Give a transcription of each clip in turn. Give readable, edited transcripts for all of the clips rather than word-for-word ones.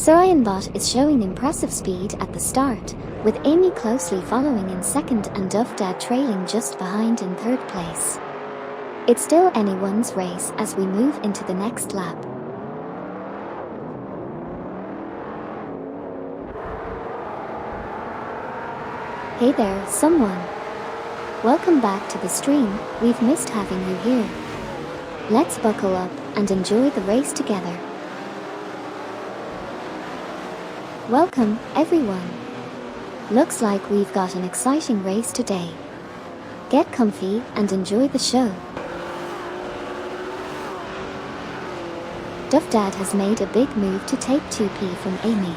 Bot is showing impressive speed at the start, with Amy closely following in second and Duff Dad trailing just behind in third place. It's still anyone's race as we move into the next lap. Hey there, someone. Welcome back to the stream. We've missed having you here. Let's buckle up and enjoy the race together. Welcome, everyone. Looks like we've got an exciting race today. Get comfy and enjoy the show. Duff Dad has made a big move to take 2P from Amy.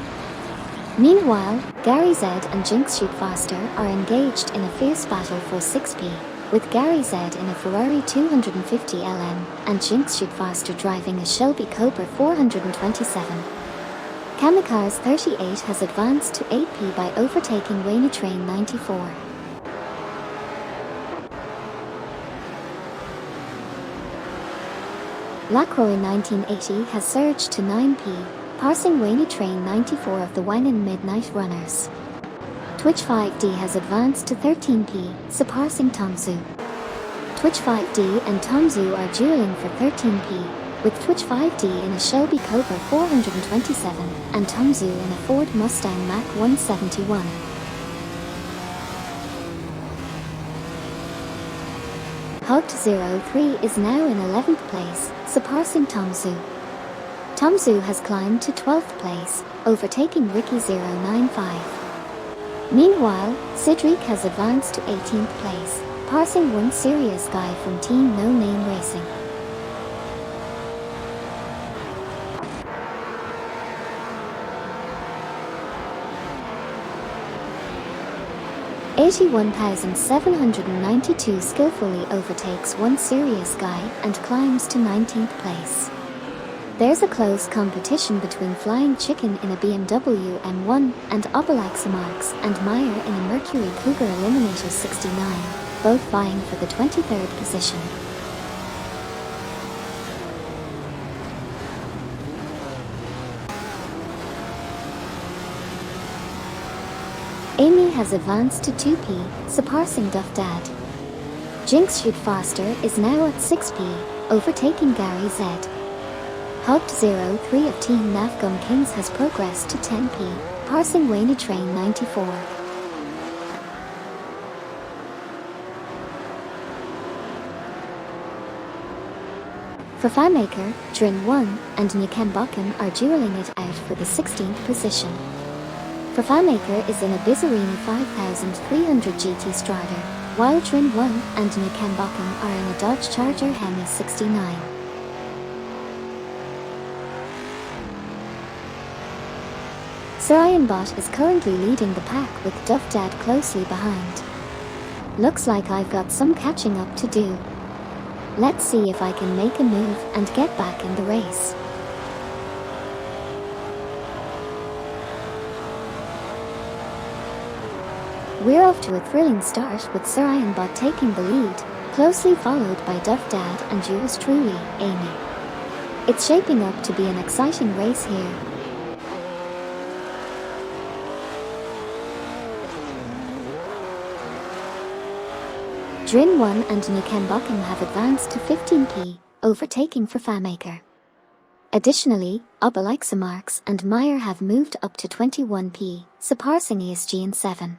Meanwhile, Gary Z and Jinx Shoot Faster are engaged in a fierce battle for 6P, with Gary Z in a Ferrari 250 LM and Jinx Shoot Faster driving a Shelby Cobra 427. Kamikaze 38 has advanced to 8P by overtaking Wayne Train 94. Lacroix 1980 has surged to 9P, passing Wayne Train 94 of the Wangan Midnight Runners. Twitch 5D has advanced to 13P, surpassing Tomzu. Twitch 5D and Tomzu are dueling for 13P, with Twitch 5D in a Shelby Cobra 427 and Tomzu in a Ford Mustang Mach 171. Hugged03 is now in 11th place, surpassing Tomzu. Tomzu has climbed to 12th place, overtaking Ricky095. Meanwhile, Cedric has advanced to 18th place, passing one serious guy from Team No Name Racing. $81,792 skillfully overtakes one serious guy and climbs to 19th place. There's a close competition between Flying Chicken in a BMW M1 and Obelix Marks and Meyer in a Mercury Cougar Eliminator 69, both vying for the 23rd position. Amy has advanced to 2P, surpassing Duff Dad. Jinx Shoot Faster is now at 6P, overtaking Gary Z. Hugged03 of Team Nafgum Kings has progressed to 10P, passing Wayne Train 94. For FanMaker, Drin1 and Nyakembokum are dueling it out for the 16th position. For FanMaker is in a Bizzarrini 5300 GT Strider, while Drin1 and Nyakembokum are in a Dodge Charger Hemi 69. Bot is currently leading the pack with Duff Dad closely behind. Looks like I've got some catching up to do. Let's see if I can make a move and get back in the race. We're off to a thrilling start with Bot taking the lead, closely followed by Duff Dad and yours truly, Amy. It's shaping up to be an exciting race here. Drin1 and Nyakembokum have advanced to 15P, overtaking for FanMaker. Additionally, Obelix Marks and Meyer have moved up to 21P, surpassing ESG in 7.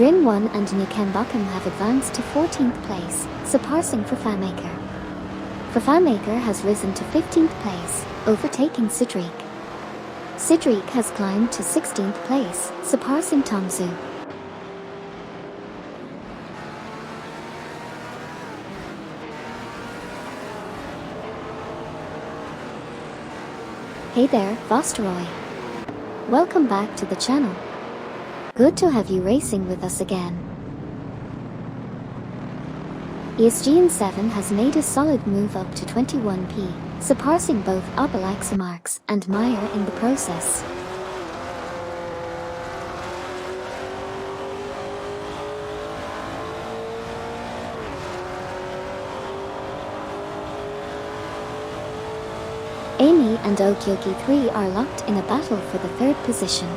Drin1 and Nyakembokum have advanced to 14th place, surpassing for FanMaker. For FanMaker has risen to 15th place, overtaking Cedric. Cedric has climbed to 16th place, surpassing Tomzu. Hey there, Vosteroy. Welcome back to the channel. Good to have you racing with us again. ESGN7 has made a solid move up to 21P, surpassing both Obelix Marks and Meyer in the process. and Okyoki 3 are locked in a battle for the third position.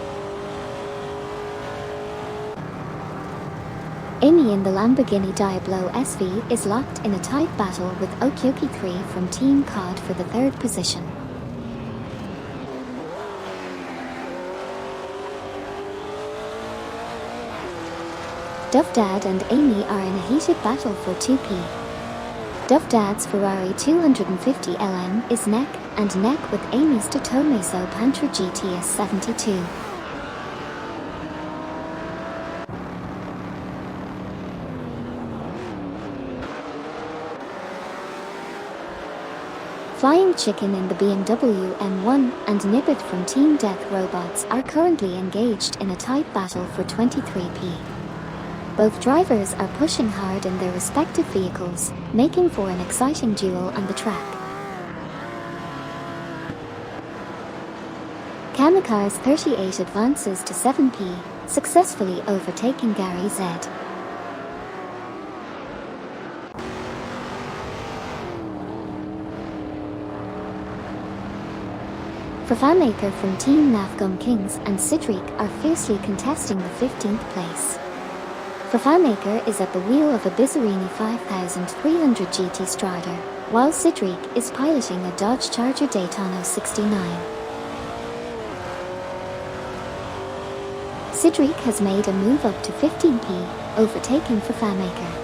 Amy in the Lamborghini Diablo SV is locked in a tight battle with Okyoki 3 from Team COD for the third position. Duff Dad and Amy are in a heated battle for 2p. Duff Dad's Ferrari 250LM is neck and neck with Amy's Totomeso Pantra GTS 72. Flying Chicken in the BMW M1 and Nibbit from Team Death Robots are currently engaged in a tight battle for 23p. Both drivers are pushing hard in their respective vehicles, making for an exciting duel on the track. Kamikaze 38 advances to 7p, successfully overtaking Gary Z. Fafamaker from Team Nafgum Kings and Sidriq are fiercely contesting the 15th place. Fafamaker is at the wheel of a Bizzarini 5300 GT Strider, while Sidriq is piloting a Dodge Charger Daytona 69. Sidriq has made a move up to 15p, overtaking Fafamaker.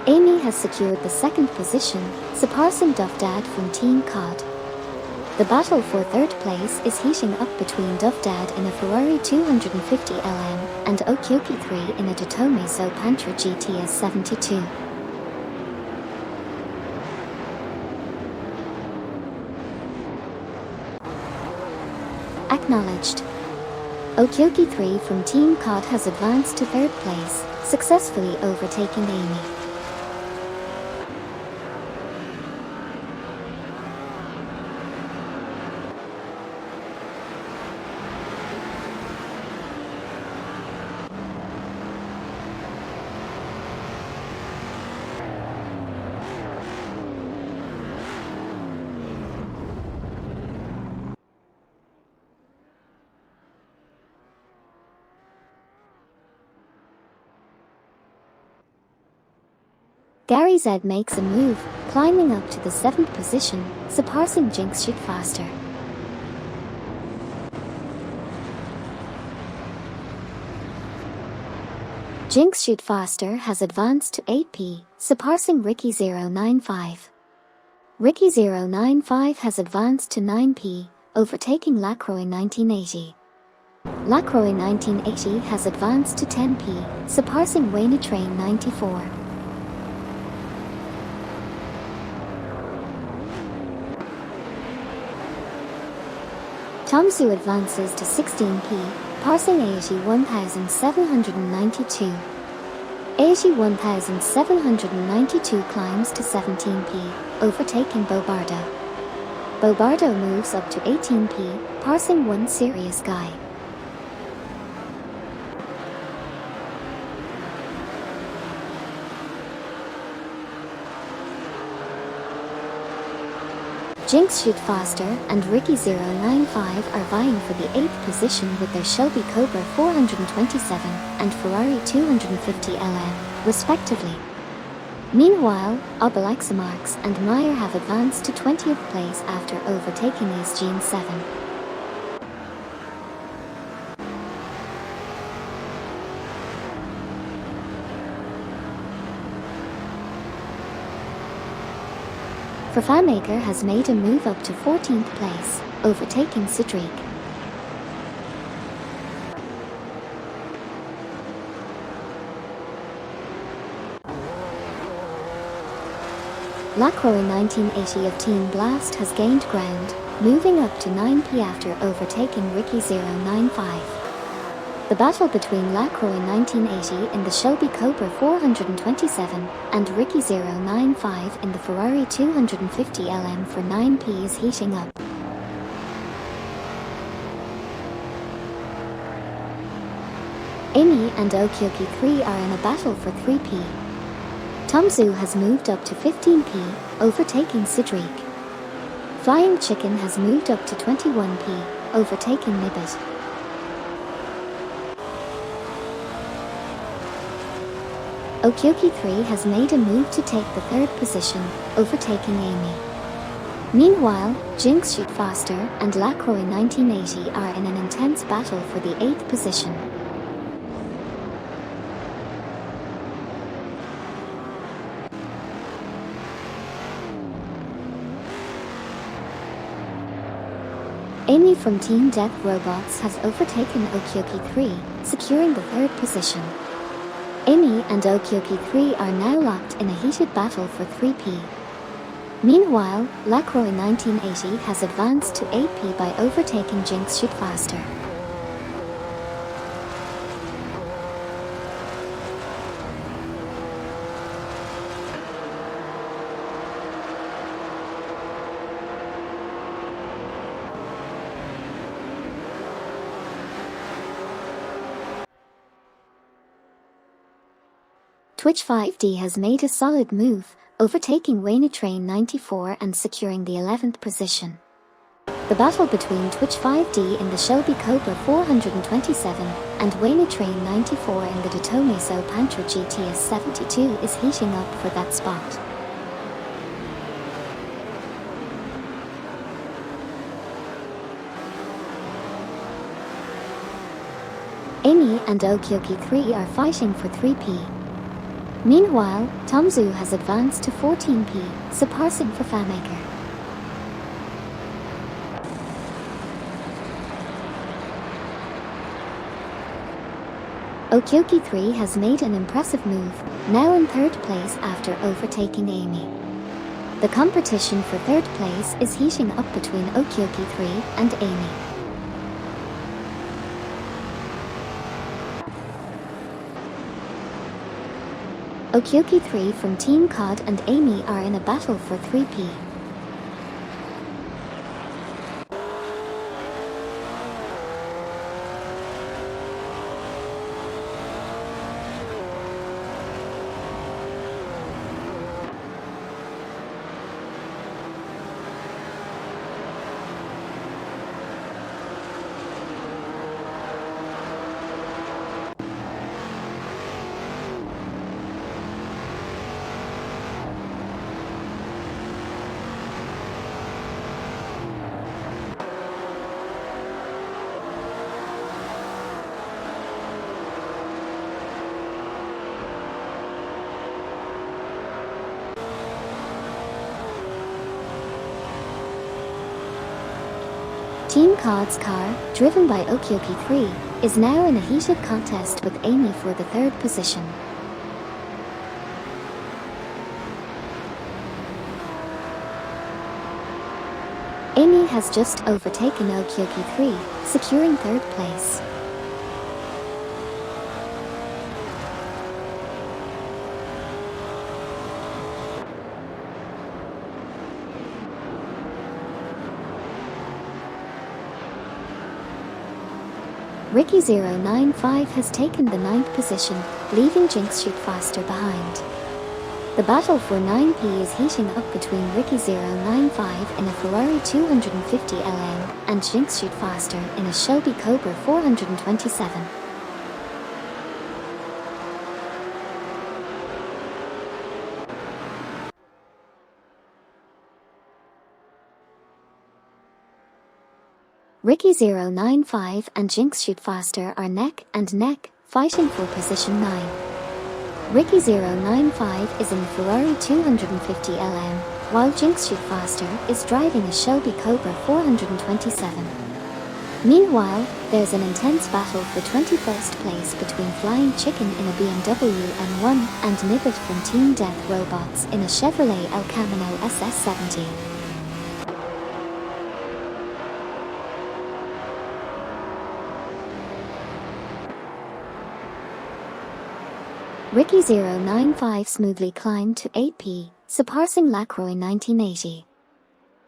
Amy has secured the second position, surpassing Duff Dad from Team COD. The battle for third place is heating up between Duff Dad in a Ferrari 250LM and Okyoki 3 in a Totomeso Pantra GTS 72. Acknowledged. Okyoki 3 from Team COD has advanced to third place, successfully overtaking Amy. Gary Z makes a move, climbing up to the 7th position, surpassing Jinx Shoot Faster. Jinx Shoot Faster has advanced to 8p, surpassing Ricky095. Ricky095 has advanced to 9p, overtaking Lacroix 1980. Lacroix 1980 has advanced to 10p, surpassing Wayne Train 94. Tomsu advances to 16p, passing Aoshi 1792. Aoshi 1792 climbs to 17p, overtaking Bobardo. Bobardo moves up to 18p, passing One Serious Guy. Jinx Shoot Faster and Ricky095 are vying for the 8th position with their Shelby Cobra 427 and Ferrari 250LM, respectively. Meanwhile, Obelixamarx and Meyer have advanced to 20th place after overtaking Ace Gene 7. Fafamaker has made a move up to 14th place, overtaking Sidriq. Lacroix 1980 of Team Blast has gained ground, moving up to 9p after overtaking Ricky095. The battle between Lacroix 1980 in the Shelby Cobra 427 and Ricky095 in the Ferrari 250LM for 9p is heating up. Amy and Okyoki 3 are in a battle for 3p. Tomzu has moved up to 15p, overtaking Sidriq. Flying Chicken has moved up to 21p, overtaking Nibbit. Okyoki 3 has made a move to take the third position, overtaking Amy. Meanwhile, Jinx Shoot Faster and Lacroix 1980 are in an intense battle for the 8th position. Amy from Team Death Robots has overtaken Okyoki 3, securing the third position. Amy and Okyoki 3 are now locked in a heated battle for 3p. Meanwhile, Lacroix 1980 has advanced to 8p by overtaking Jinx Shoot Faster. Twitch 5D has made a solid move, overtaking Wayne Train 94 and securing the 11th position. The battle between Twitch 5D in the Shelby Cobra 427 and Wayne Train 94 in the Detomeso Pantra GTS 72 is heating up for that spot. Amy and Okyoki 3 are fighting for 3p. Meanwhile, Tomzu has advanced to 14p, surpassing Fafamaker. Okyoki 3 has made an impressive move, now in third place after overtaking Amy. The competition for third place is heating up between Okyoki 3 and Amy. Okyoki 3 from Team COD and Amy are in a battle for 3p. Team COD's car, driven by Okyoki 3, is now in a heated contest with Amy for the third position. Amy has just overtaken Okyoki 3, securing third place. Ricky095 has taken the 9th position, leaving Jinx Shoot Faster behind. The battle for 9p is heating up between Ricky095 in a Ferrari 250 LM and Jinx Shoot Faster in a Shelby Cobra 427. Ricky095 and Jinx Shoot Faster are neck and neck, fighting for position 9. Ricky095 is in the Ferrari 250 LM, while Jinx Shoot Faster is driving a Shelby Cobra 427. Meanwhile, there's an intense battle for 21st place between Flying Chicken in a BMW M1 and Nibbit from Team Death Robots in a Chevrolet El Camino SS70. Ricky095 smoothly climbed to 8p, surpassing Lacroix 1980.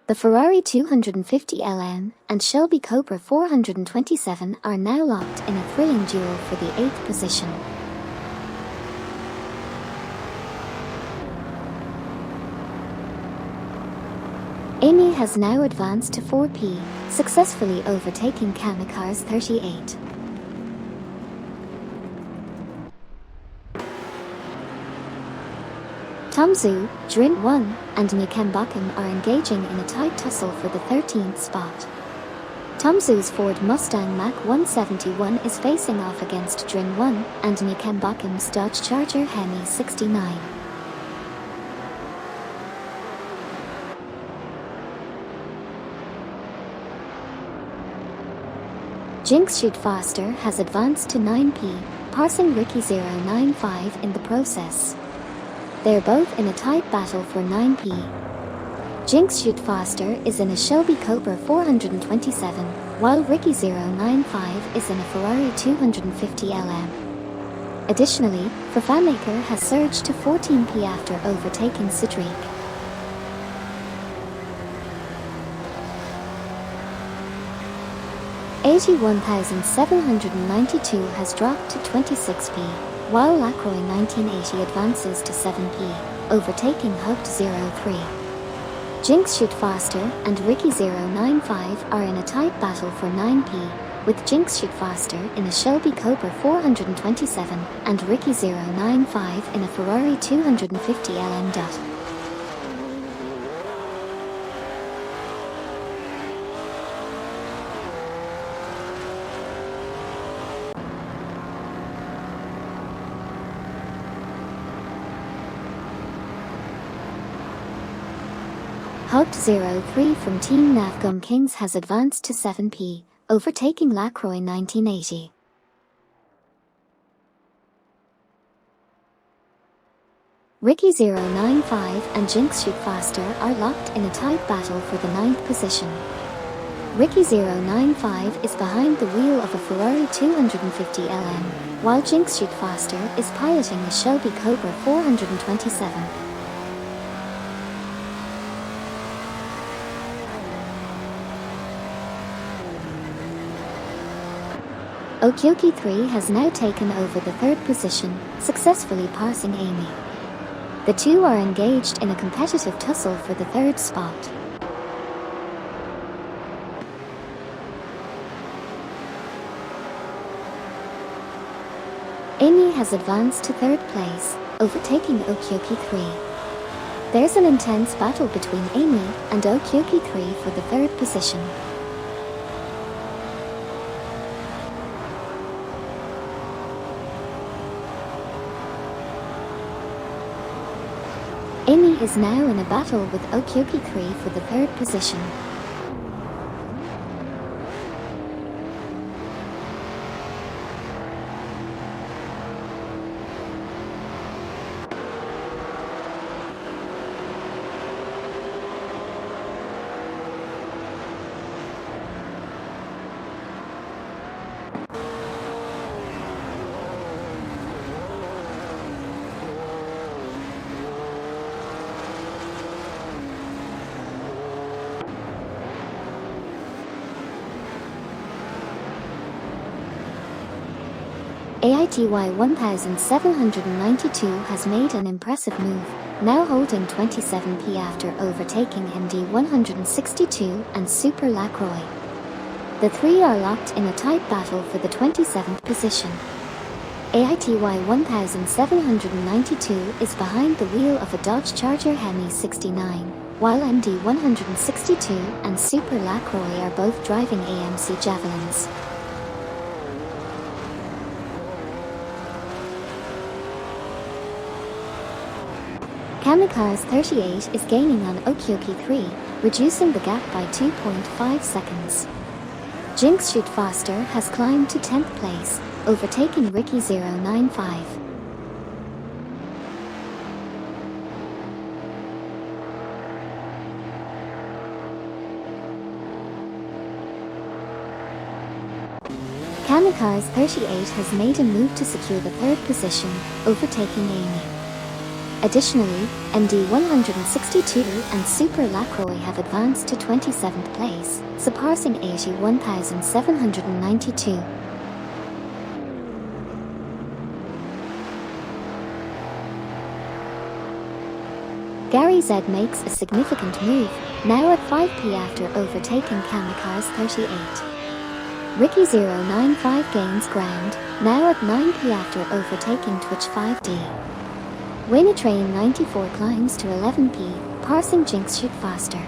The Ferrari 250LM and Shelby Cobra 427 are now locked in a thrilling duel for the 8th position. Amy has now advanced to 4P, successfully overtaking Kamikaze 38. Tom Zhu, Drin 1, and Nikem Bakum are engaging in a tight tussle for the 13th spot. Tom Zhu's Ford Mustang Mach 171 is facing off against Drin 1 and Nikem Bakum's Dodge Charger Hemi 69. Jinx Shoot Faster has advanced to 9P, passing Ricky 095 in the process. They're both in a tight battle for 9P. Jinx Shoot Faster is in a Shelby Cobra 427, while Ricky 095 is in a Ferrari 250LM. Additionally, Fafamaker has surged to 14P after overtaking Cedric. $81,792 has dropped to 26P, while Lacroix 1980 advances to 7P, overtaking Hooked 03. Jinx Shoot Faster and Ricky 095 are in a tight battle for 9P, with Jinx Shoot Faster in a Shelby Cobra 427 and Ricky 095 in a Ferrari 250LM. Hooked 03 from Team Navgum Kings has advanced to 7P, overtaking Lacroix 1980. Ricky 095 and Jinx Shoot Faster are locked in a tight battle for the 9th position. Ricky 095 is behind the wheel of a Ferrari 250LM, while Jinx Shoot Faster is piloting a Shelby Cobra 427. Okyoki 3 has now taken over the 3rd position, successfully passing Amy. The two are engaged in a competitive tussle for the 3rd spot. Amy has advanced to 3rd place, overtaking Okyoki 3. There's an intense battle between Amy and Okyoki 3 for the 3rd position. Amy is now in a battle with Okyoki 3 for the 3rd position. AITY 1792 has made an impressive move, now holding 27P after overtaking MD 162 and Super Lacroix. The three are locked in a tight battle for the 27th position. AITY 1792 is behind the wheel of a Dodge Charger Hemi 69, while MD 162 and Super Lacroix are both driving AMC Javelins. Kamikaze 38 is gaining on Okyoki 3, reducing the gap by 2.5 seconds. Jinx Shoot Faster has climbed to 10th place, overtaking Ricky 095. Kamikaze 38 has made a move to secure the 3rd position, overtaking Amy. Additionally, MD162 and Super Lacroix have advanced to 27th place, surpassing 81,792. Gary Z makes a significant move, now at 5p after overtaking Kamikaze 38. Ricky 095 gains ground, now at 9p after overtaking Twitch 5D. Wayne Train 94 climbs to 11p, passing Jinx Shoot Faster.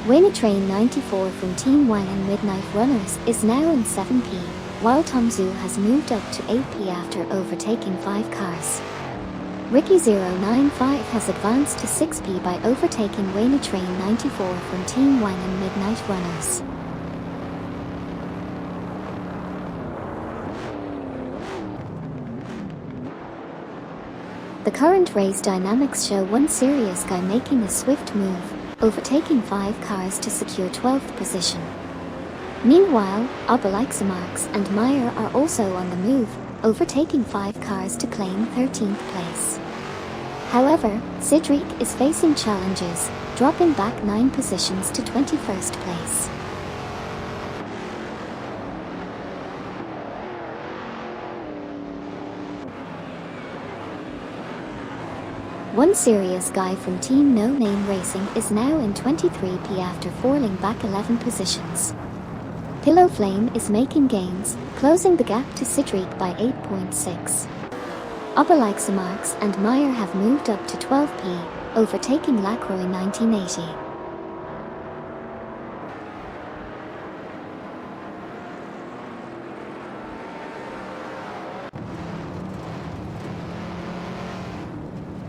Wayne Train 94 from Team Wang and Midnight Runners is now in 7p, while Tom Zhu has moved up to 8p after overtaking 5 cars. Ricky 095 has advanced to 6p by overtaking Wayne Train 94 from Team Wang and Midnight Runners. The current race dynamics show one serious guy making a swift move, overtaking 5 cars to secure 12th position. Meanwhile, Obelixamarx and Meyer are also on the move, overtaking 5 cars to claim 13th place. However, Cedric is facing challenges, dropping back 9 positions to 21st place. One serious guy from Team No Name Racing is now in 23p after falling back 11 positions. Pillow Flame is making gains, closing the gap to Cedric by 8.6. Obelixamarx and Meyer have moved up to 12p, overtaking Lacroix 1980.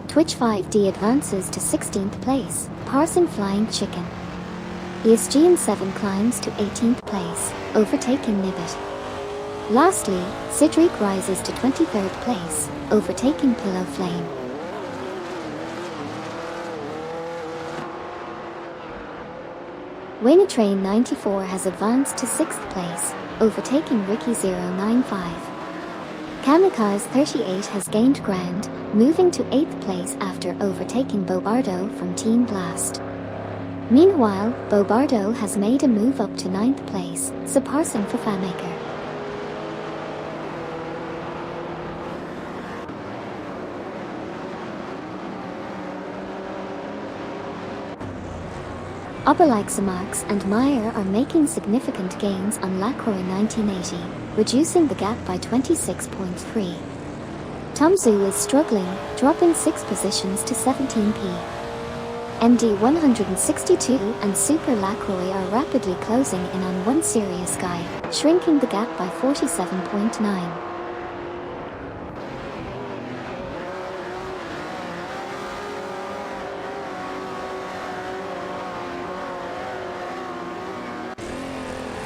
Twitch 5D advances to 16th place, passing Flying Chicken. ESGN 7 climbs to 18th place, overtaking Nibbit. Lastly, Cedric rises to 23rd place, overtaking Pillow Flame. Wayne Train 94 has advanced to 6th place, overtaking Ricky 095. Kamikaze 38 has gained ground, moving to 8th place after overtaking Bobardo from Team Blast. Meanwhile, Bobardo has made a move up to 9th place, surpassing Fafamaker. Obelixamarx and Meyer are making significant gains on Lacroix 1980, reducing the gap by 26.3. Tom Zhu is struggling, dropping 6 positions to 17p. MD162 and Super Lacroix are rapidly closing in on one serious guy, shrinking the gap by 47.9.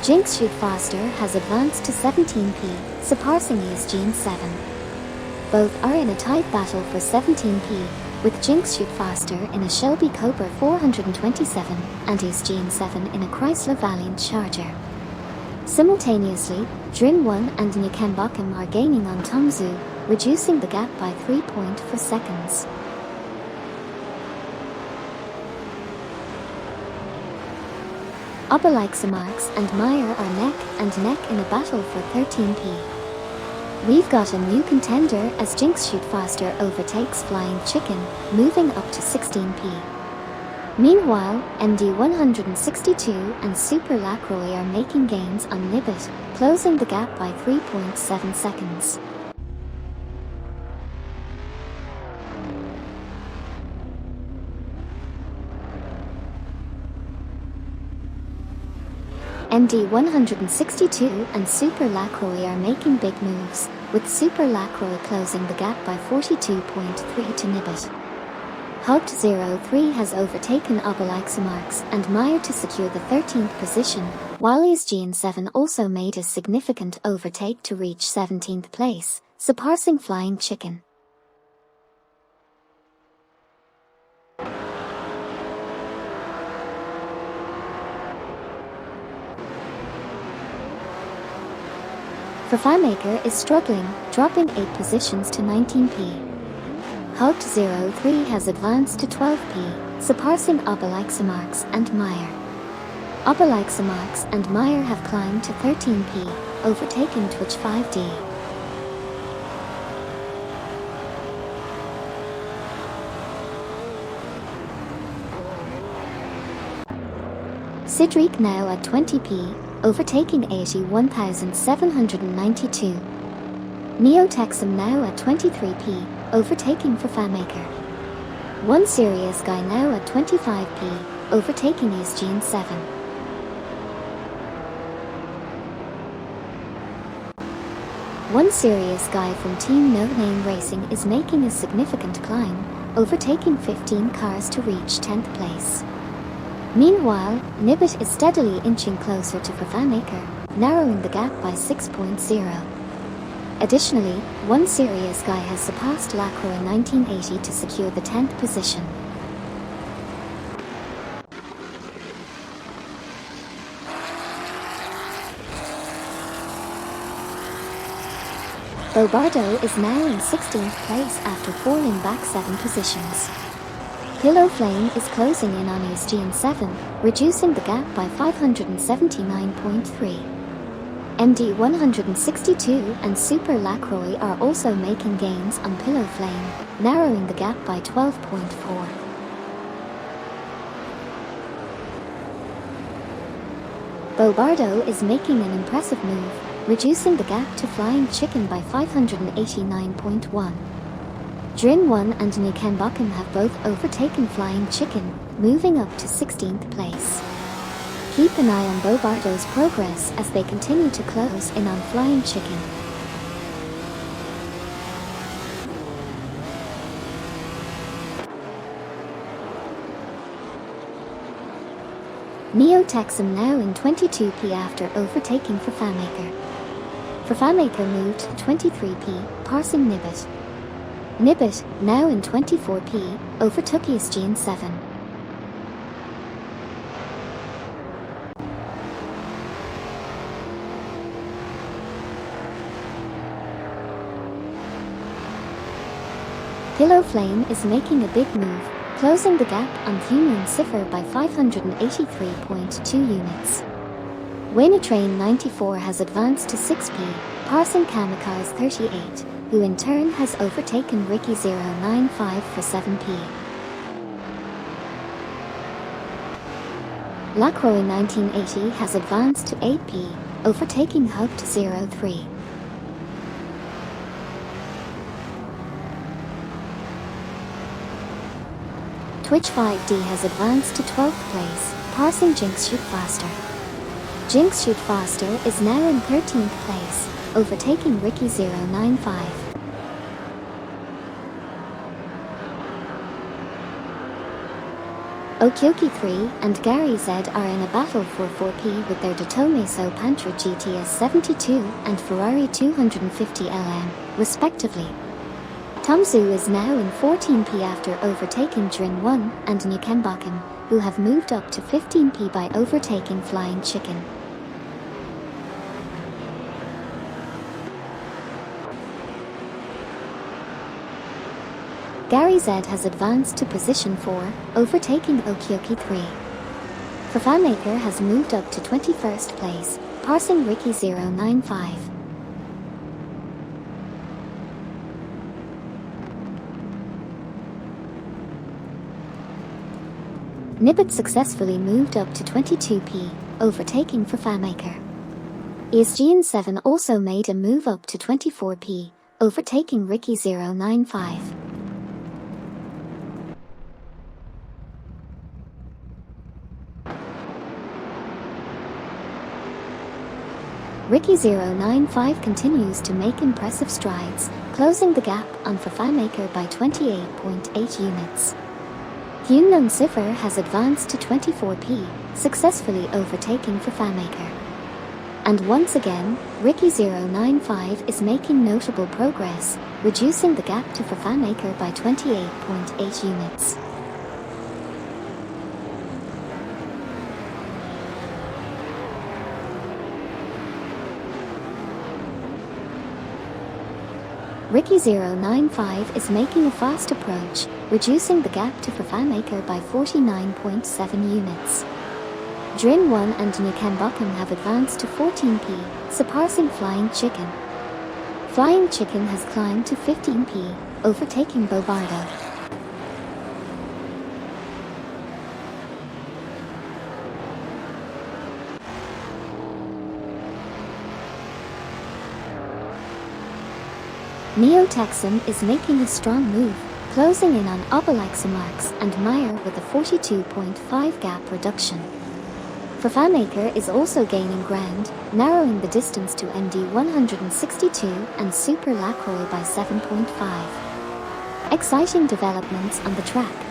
Jinx Shoot Faster has advanced to 17p, surpassing ESGN 7. Both are in a tight battle for 17p, with Jinx Shoot Faster in a Shelby Cobra 427 and ESGN 7 in a Chrysler Valiant Charger. Simultaneously, Drin 1 and Nyakambakum are gaining on Tom Zhu, reducing the gap by 3.4 seconds. Obelixamarx and Meyer are neck and neck in a battle for 13p. We've got a new contender as Jinx Shoot Faster overtakes Flying Chicken, moving up to 16p. Meanwhile, MD162 and Super Lacroix are making gains on Nibbit, closing the gap by 3.7 seconds. MD162 and Super Lacroix are making big moves, with Super Lacroix closing the gap by 42.3 to Nibbit. Hugged 03 has overtaken Obelixamarx and Meyer to secure the 13th position, while ESGN 7 also made a significant overtake to reach 17th place, surpassing Flying Chicken. FireMaker is struggling, dropping 8 positions to 19p. Hugged03 has advanced to 12p, surpassing Obelixamarx and Meyer. Obelixamarx and Meyer have climbed to 13p, overtaking Twitch 5D. Cedric now at 20p, overtaking 81,792. Neotexum now at 23p, overtaking FireMaker. One Serious Guy now at 25p, overtaking AceGN7. One Serious Guy from Team No Name Racing is making a significant climb, overtaking 15 cars to reach 10th place. Meanwhile, Nibbit is steadily inching closer to FireMaker, narrowing the gap by 6.0. Additionally, One Serious Guy has surpassed Lacroix in 1980 to secure the 10th position. Bobardo is now in 16th place after falling back 7 positions. Pillow Flame is closing in on AceGN7, reducing the gap by 579.3. MD162 and Super Lacroix are also making gains on Pillow Flame, narrowing the gap by 12.4. Bobardo is making an impressive move, reducing the gap to Flying Chicken by 589.1. Drin1 and Nikenbakken have both overtaken Flying Chicken, moving up to 16th place. Keep an eye on Bobardo's progress as they continue to close in on Flying Chicken. Neotexum now in 22p after overtaking FireMaker. FireMaker moved to 23p, passing Nibbit. Nibbit, now in 24p, overtook AceGN7. Pillow Flame is making a big move, closing the gap on Human Cipher by 583.2 units. Waynetrain 94 has advanced to 6p, passing Kamikaze 38. Who in turn has overtaken Ricky095 for 7p. Lacroix 1980 has advanced to 8p, overtaking Hugged03. Twitch 5D has advanced to 12th place, passing Jinx Shoot Faster. Jinx Shoot Faster is now in 13th place, overtaking Ricky095. Okyoki3 and Gary Z are in a battle for 4p with their Datomeso Pantra GTS 72 and Ferrari 250 LM, respectively. Tomzu is now in 14p after overtaking Drin1 and Nikenbakken, who have moved up to 15p by overtaking Flying Chicken. Gary Z has advanced to position 4, overtaking Okyoki3. FireMaker has moved up to 21st place, passing Ricky095. Nibbit successfully moved up to 22p, overtaking FireMaker. AceGN7 also made a move up to 24p, overtaking Ricky095. Ricky095 continues to make impressive strides, closing the gap on FireMaker by 28.8 units. Hunan Cipher has advanced to 24p, successfully overtaking FireMaker. And once again, Ricky095 is making notable progress, reducing the gap to FireMaker by 28.8 units. Ricky095 is making a fast approach, reducing the gap to Vervanmaker by 49.7 units. Drin1 and Nukenbokken have advanced to 14p, surpassing Flying Chicken. Flying Chicken has climbed to 15p, overtaking Bobardo. Neo Texan is making a strong move, closing in on Obelixamarx and Meyer with a 42.5 gap reduction. Vervanmaker is also gaining ground, narrowing the distance to MD162 and Super Lacroix by 7.5. Exciting developments on the track.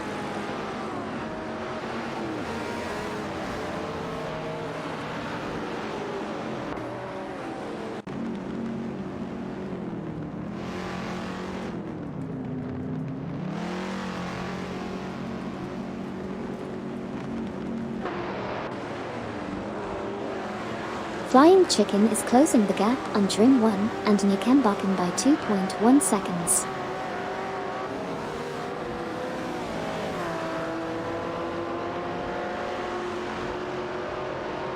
Flying Chicken is closing the gap on Drin1 and Nukenbokken by 2.1 seconds.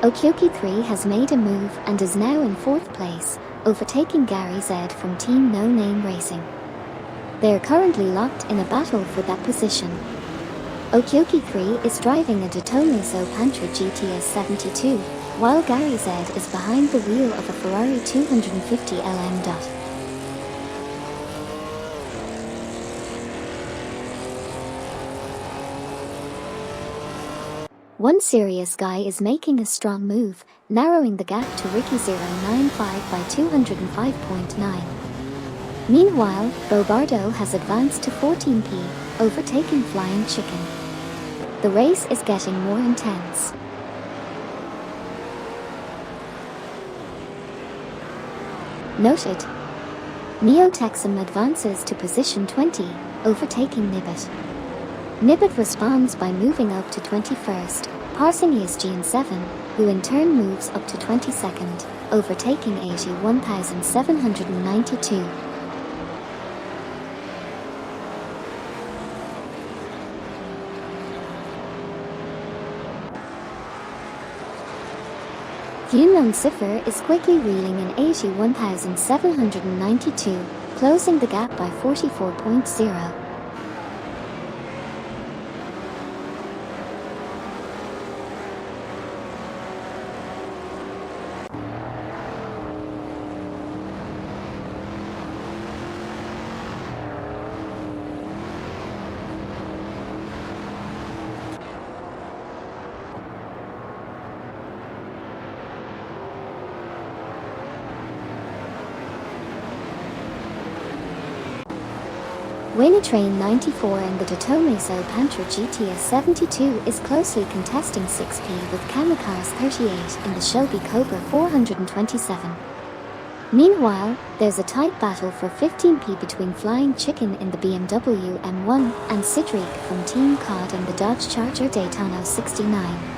Okyoki3 has made a move and is now in 4th place, overtaking Gary Z from Team No Name Racing. They are currently locked in a battle for that position. Okyoki3 is driving a Datomiso Pantra GTS 72, while Gary Z is behind the wheel of a Ferrari 250 LM. One serious guy is making a strong move, narrowing the gap to Ricky095 by 205.9. Meanwhile, Bobardo has advanced to 14p, overtaking Flying Chicken. The race is getting more intense. Noted. Neo Texan advances to position 20, overtaking Nibbit. Nibbit responds by moving up to 21st, passing ESGN7, who in turn moves up to 22nd, overtaking 81,792. Yunnan Cipher is quickly reeling in 81,792, closing the gap by 44.0. Train 94 and the Datomiso Pantra GTS 72 is closely contesting 6p with Kamikaze 38 in the Shelby Cobra 427. Meanwhile, there's a tight battle for 15p between Flying Chicken in the BMW M1 and Sidriq from Team COD in the Dodge Charger Daytona 69.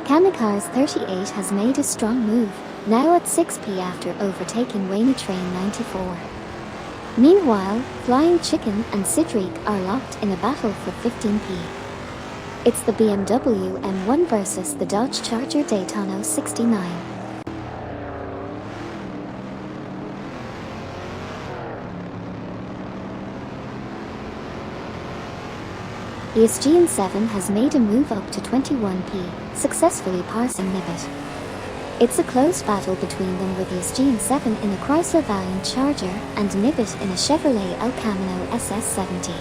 Kamikaze 38 has made a strong move, now at 6p after overtaking Train 94. Meanwhile, Flying Chicken and Sidriq are locked in a battle for 15p. It's the BMW M1 versus the Dodge Charger Daytona 69. ESGN7 has made a move up to 21p, successfully passing Nibbit. It's a close battle between them with ESGN7 in a Chrysler Valiant Charger and Nibbit in a Chevrolet El Camino SS70.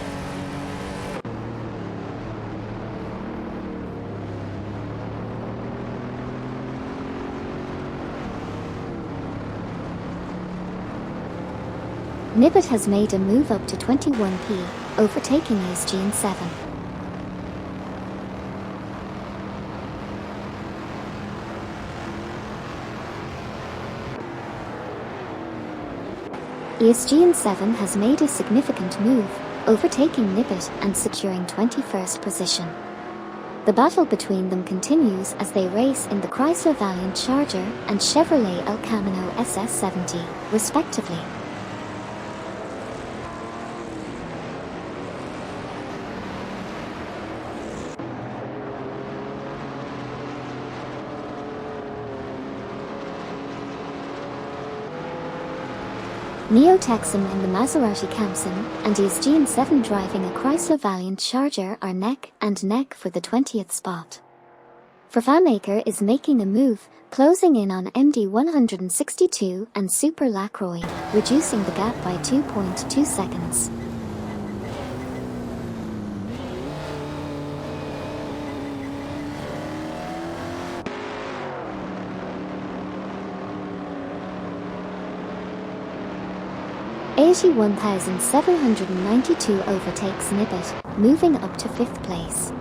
Nibbit has made a move up to 21p, overtaking ESGN7. ESGN7 has made a significant move, overtaking Nibbit and securing 21st position. The battle between them continues as they race in the Chrysler Valiant Charger and Chevrolet El Camino SS70, respectively. Neo Texan in the Maserati Kamsen and Eugene 7 driving a Chrysler Valiant Charger are neck and neck for the 20th spot. Vervanmaker is making a move, closing in on MD 162 and Super Lacroix, reducing the gap by 2.2 seconds. AG 1792 overtakes Nibbit, moving up to 5th place.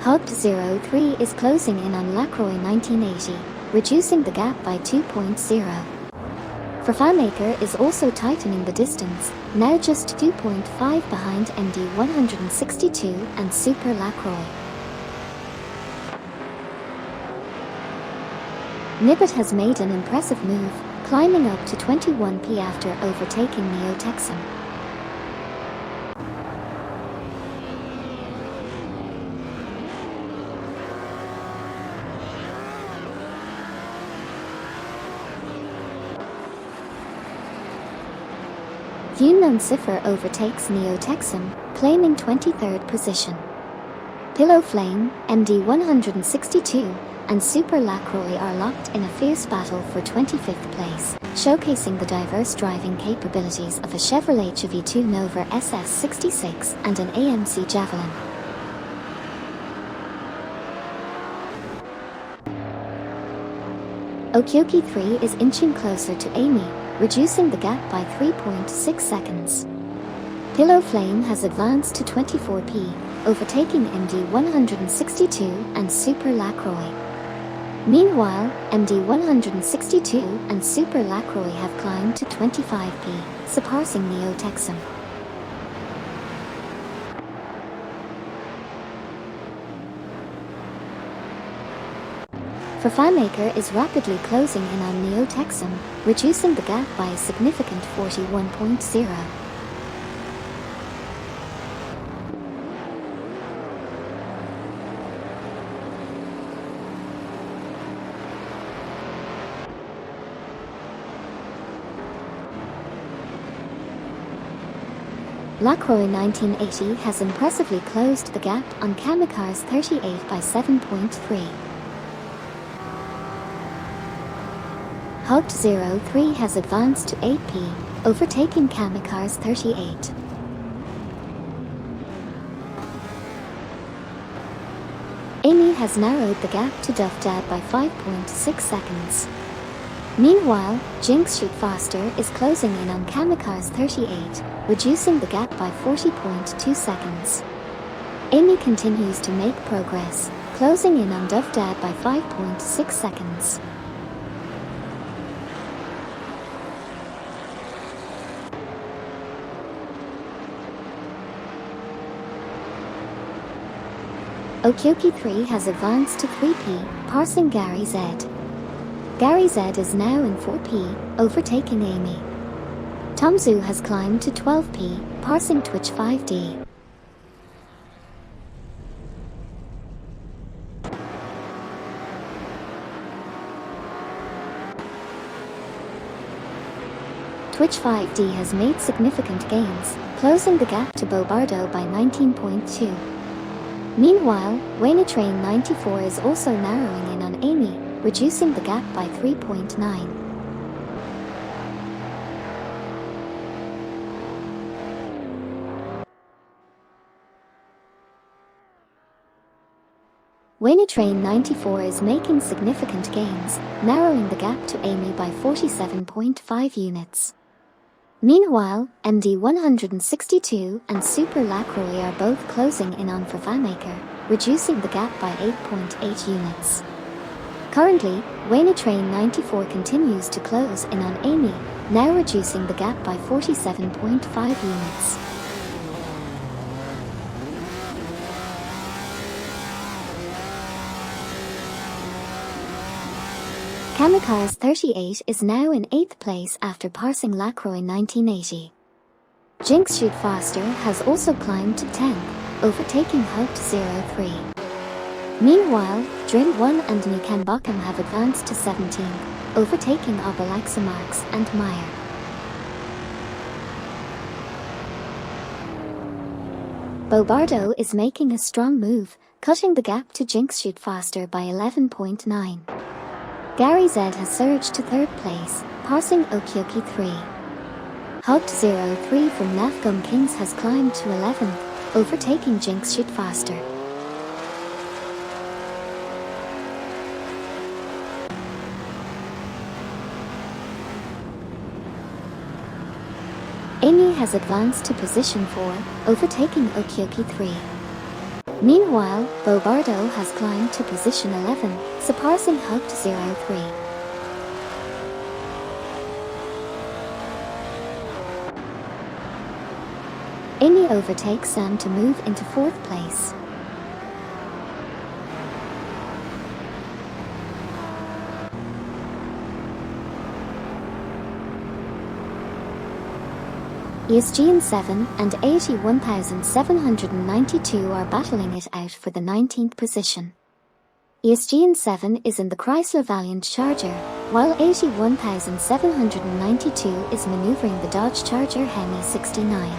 Hub 03 is closing in on Lacroix 1980, reducing the gap by 2.0. Vervanmaker is also tightening the distance, now just 2.5 behind MD 162 and Super Lacroix. Nibbit has made an impressive move, climbing up to 21p after overtaking Neo Texan. Unknown Cipher overtakes Neo Texan, claiming 23rd position. Pillow Flame, MD 162, and Super Lacroix are locked in a fierce battle for 25th place, showcasing the diverse driving capabilities of a Chevrolet V2 Nova SS66 and an AMC Javelin. Okyoki 3 is inching closer to Amy, reducing the gap by 3.6 seconds. Pillow Flame has advanced to 24p, overtaking MD 162 and Super Lacroix. Meanwhile, MD 162 and Super Lacroix have climbed to 25p, surpassing Neo Texan. Vervanmaker is rapidly closing in on Neo Texan, reducing the gap by a significant 41.0. Lacroix 1980 has impressively closed the gap on Kamikaze 38 by 7.3. Hub 03 has advanced to 8p, overtaking Kamikaze 38. Amy has narrowed the gap to Duff Dad by 5.6 seconds. Meanwhile, Jinx Shoot Faster is closing in on Kamikaze 38, reducing the gap by 40.2 seconds. Amy continues to make progress, closing in on Duff Dad by 5.6 seconds. Okyoki 3 has advanced to 3p, passing Gary Z. Gary Z is now in 4p, overtaking Amy. Tomzu has climbed to 12p, passing Twitch 5D. Twitch 5D has made significant gains, closing the gap to Bobardo by 19.2. Meanwhile, Wayne Train 94 is also narrowing in on Amy, reducing the gap by 3.9. Wayne Train 94 is making significant gains, narrowing the gap to Amy by 47.5 units. Meanwhile, MD 162 and Super Lacroix are both closing in on Favamaker, reducing the gap by 8.8 units. Currently, Wayne Train 94 continues to close in on Amy, now reducing the gap by 47.5 units. Kamikaze 38 is now in 8th place after passing Lacroix 1980. Jinx Shoot Faster has also climbed to 10th, overtaking Hoped 03. Meanwhile, Drin 1 and Nikan have advanced to 17th, overtaking Obalaxa Marks and Meyer. Bobardo is making a strong move, cutting the gap to Jinx Shoot Faster by 11.9. Gary Z has surged to 3rd place, passing Okyoki 3. Hugged 03 from Nafgum Kings has climbed to 11th, overtaking Jinx Shoot Faster. Amy has advanced to position 4, overtaking Okyoki 3. Meanwhile, Bobardo has climbed to position 11, surpassing Hugged 03. Amy overtakes Sam to move into 4th place. ESGN 7 and 81,792 are battling it out for the 19th position. ESGN 7 is in the Chrysler Valiant Charger, while 81,792 is maneuvering the Dodge Charger Hemi 69.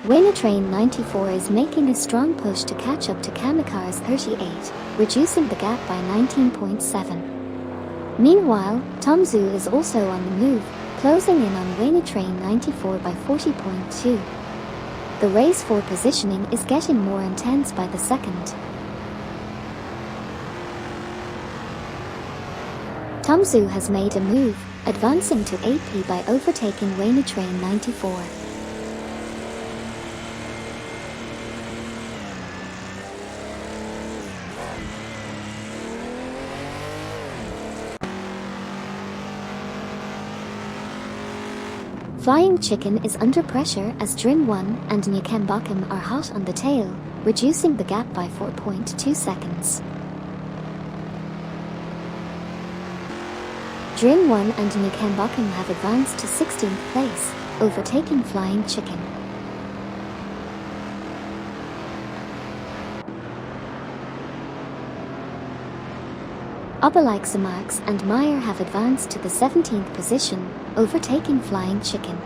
Wayne Train 94 is making a strong push to catch up to Kamikaze 38, reducing the gap by 19.7. Meanwhile, Tomzu is also on the move, closing in on Wayne Train 94 by 40.2. The race for positioning is getting more intense by the second. Tomzu has made a move, advancing to 8P by overtaking Wayne Train 94. Flying Chicken is under pressure as Drin 1 and Nyakembakum are hot on the tail, reducing the gap by 4.2 seconds. Drin 1 and Nyakembakum have advanced to 16th place, overtaking Flying Chicken. Obalaxa Marks and Meyer have advanced to the 17th position, overtaking Flying Chicken.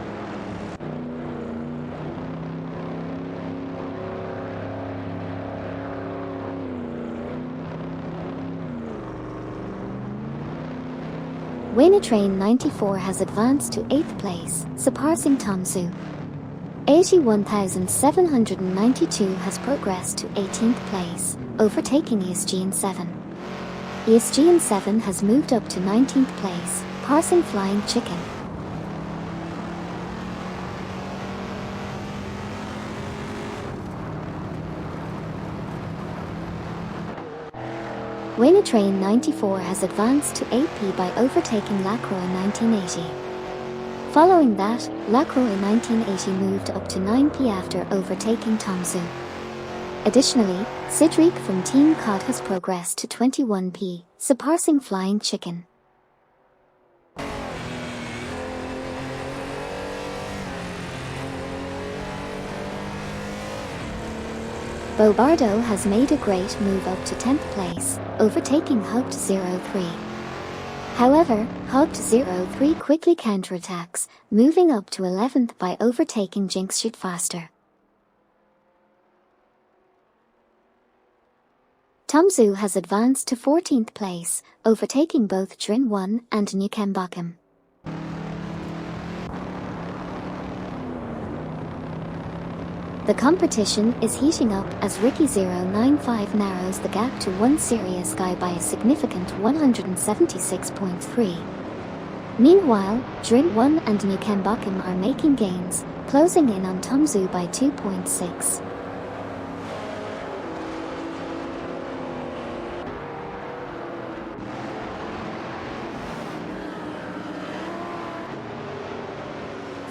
Wayne Train 94 has advanced to 8th place, surpassing Tomzu. 81,792 has progressed to 18th place, overtaking ESGN 7. ESGN 7 has moved up to 19th place, passing Flying Chicken. Wayne Train 94 has advanced to 8P by overtaking Lacroix 1980. Following that, Lacroix 1980 moved up to 9P after overtaking Tomzu. Additionally, Sidriq from Team COD has progressed to 21P, surpassing Flying Chicken. Bobardo has made a great move up to 10th place, overtaking Hugged 03. However, Hugged 03 quickly counterattacks, moving up to 11th by overtaking Jinxshot faster. Tomzu has advanced to 14th place, overtaking both Drin1 and Nukembakum. The competition is heating up as Ricky095 narrows the gap to one serious guy by a significant 176.3. Meanwhile, Drin1 and Nukembakum are making gains, closing in on Tomzu by 2.6.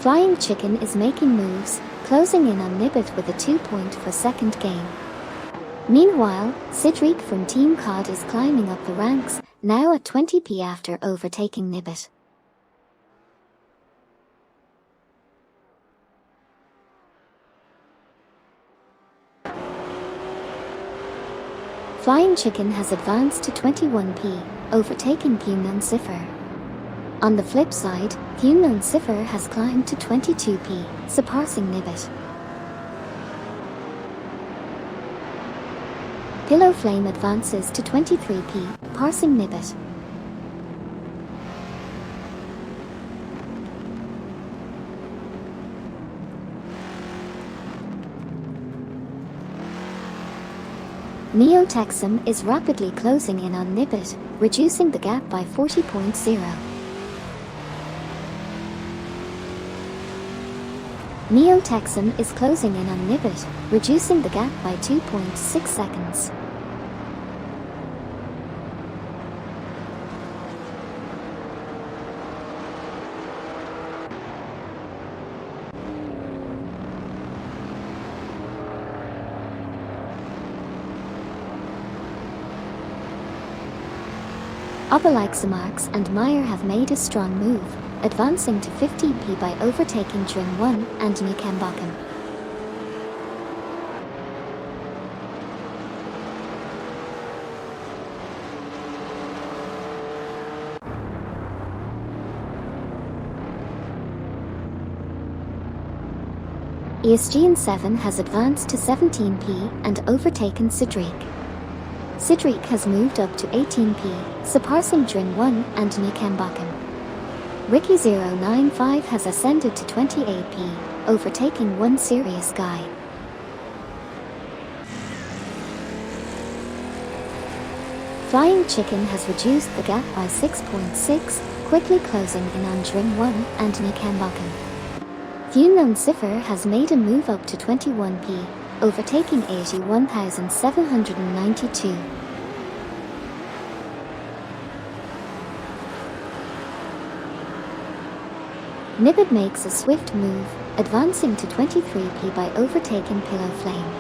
Flying Chicken is making moves, closing in on Nibbit with a 2.4-second gain. Meanwhile, Cedric from Team COD is climbing up the ranks, now at 20p after overtaking Nibbit. Flying Chicken has advanced to 21p, overtaking Punon Cipher. On the flip side, Punon Cipher has climbed to 22p, surpassing Nibbit. Pillow Flame advances to 23p, passing Nibbit. Neo Texum is rapidly closing in on Nibbit, reducing the gap by 40.0. Neo Texum is closing in on Nibbit, reducing the gap by 2.6 seconds. Obelixamarx and Meyer have made a strong move, advancing to 15p by overtaking Drin1 and Nukembakum. ESGN7 has advanced to 17p and overtaken Cedric. Cedric has moved up to 18p, surpassing Drin1 and Nukembakum. Ricky095 has ascended to 28p, overtaking one serious guy. Flying Chicken has reduced the gap by 6.6, quickly closing in on Drin1 and Nukembakum. Punon Cipher has made a move up to 21p, overtaking 81,792. Nibbit makes a swift move, advancing to 23p by overtaking Pillow Flame.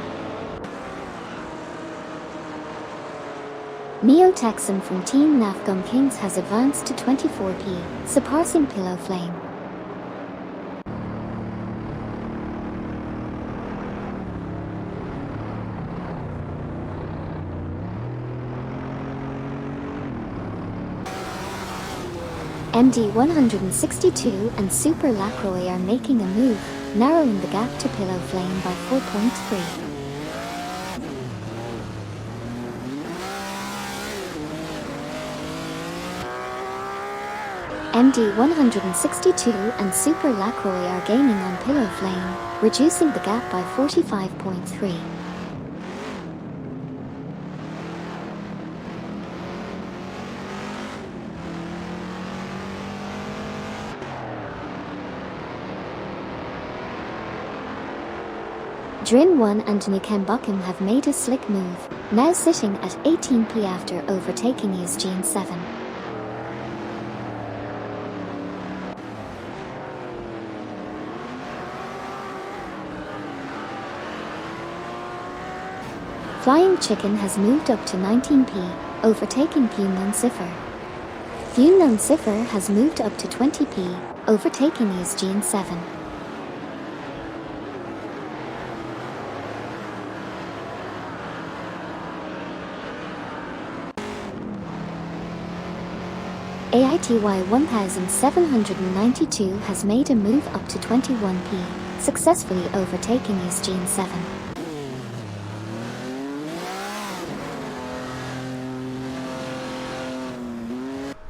Neo Texan from Team Nafgum Kings has advanced to 24p, surpassing Pillow Flame. MD162 and Super Lacroix are making a move, narrowing the gap to Pillow Flame by 4.3. MD162 and Super Lacroix are gaining on Pillow Flame, reducing the gap by 45.3. Drin1 and Nukembakum have made a slick move, now sitting at 18p after overtaking ESGN7. Flying Chicken has moved up to 19p, overtaking Punon Cipher. Punon Cipher has moved up to 20p, overtaking ESGN7. AITY 1792 has made a move up to 21p, successfully overtaking ESGN 7.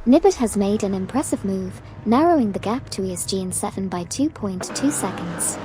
Nibbit has made an impressive move, narrowing the gap to ESGN 7 by 2.2 seconds.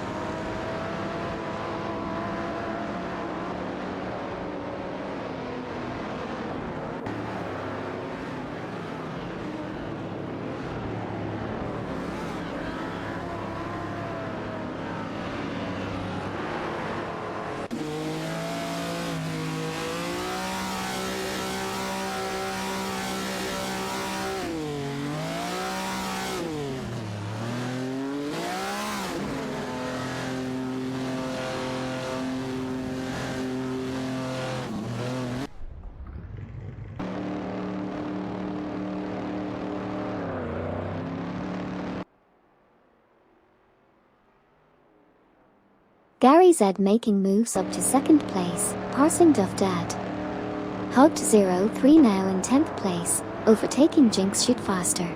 Gary Z making moves up to second place, passing Duff Dad. Hugged03 now in 10th place, overtaking Jinx Shoot Faster.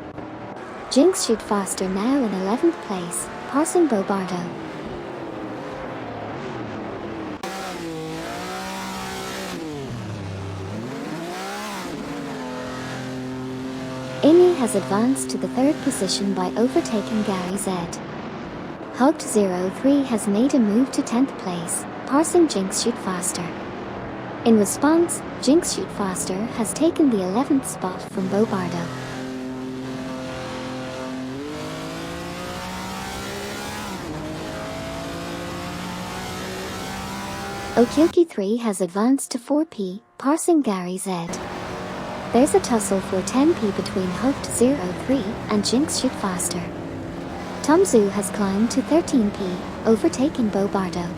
Jinx Shoot Faster now in 11th place, passing Bobardo. Amy has advanced to the third position by overtaking Gary Z. Hugged03 has made a move to 10th place, passing Jinx Shoot Faster. In response, Jinx Shoot Faster has taken the 11th spot from Bobardo. Okyoki3 has advanced to 4p, passing Gary Z. There's a tussle for 10p between Hugged03 and Jinx Shoot Faster. Tomzu has climbed to 13p, overtaking Bobardo.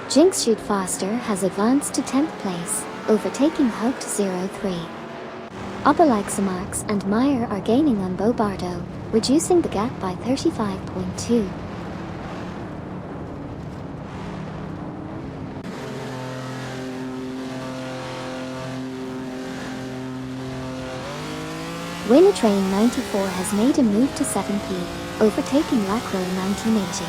Jinx Shoot Faster has advanced to 10th place, overtaking Hugged03. Obelixamax and Meyer are gaining on Bobardo, reducing the gap by 35.2. Train 94 has made a move to 7p, overtaking Lacro 1980.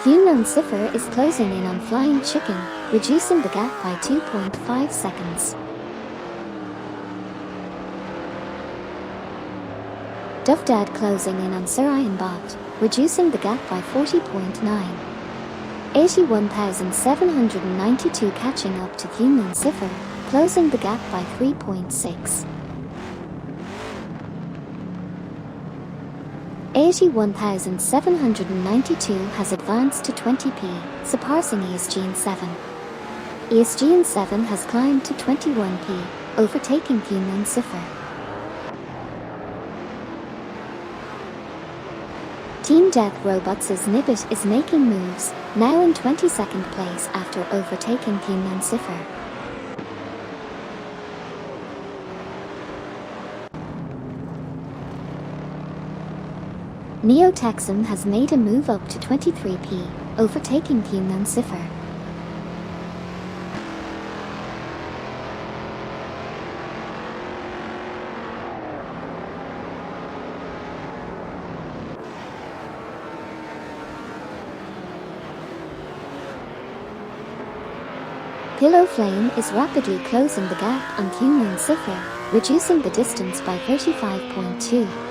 Yunnan Cipher is closing in on Flying Chicken, reducing the gap by 2.5 seconds. Duff Dad closing in on Sir Iron Bot, reducing the gap by 40.9. 81,792 catching up to Yunnan Cipher, closing the gap by 3.6. 81,792 has advanced to 20p, surpassing ESGN 7. ESGN 7 has climbed to 21p, overtaking Yunnan Cipher. Team Death Robots' Nibbit is making moves, now in 22nd place after overtaking Yunnan Cipher. Neo Texan has made a move up to 23p, overtaking Yunnan Cipher. Pillow Flame is rapidly closing the gap on Yunnan Cipher, reducing the distance by 35.2.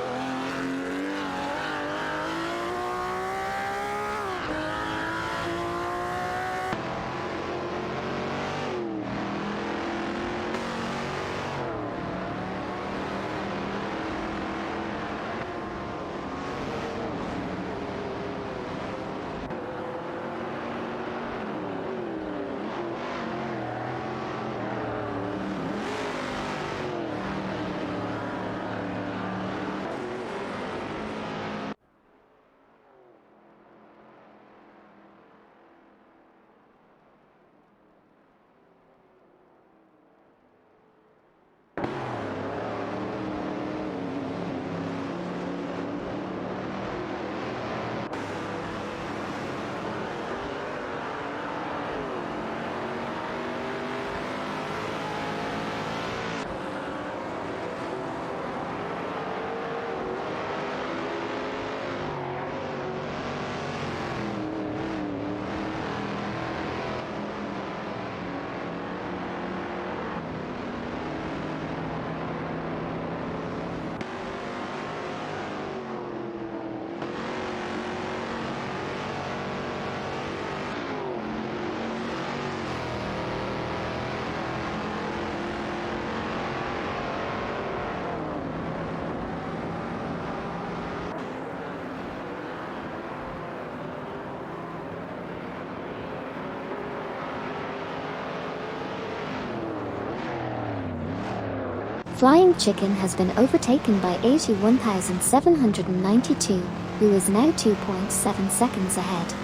Flying Chicken has been overtaken by 81,792, who is now 2.7 seconds ahead.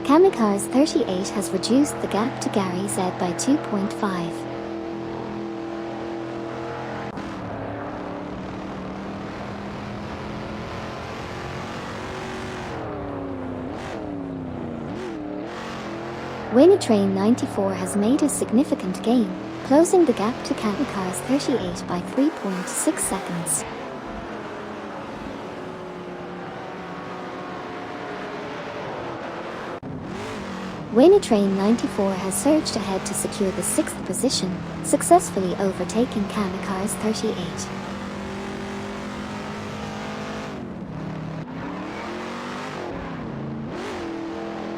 Kamikaze 38 has reduced the gap to Gary Z by 2.5. Wayne Train 94 has made a significant gain, closing the gap to Kamikaze 38 by 3.6 seconds. Wayne Train 94 has surged ahead to secure the 6th position, successfully overtaking Kamikaze 38.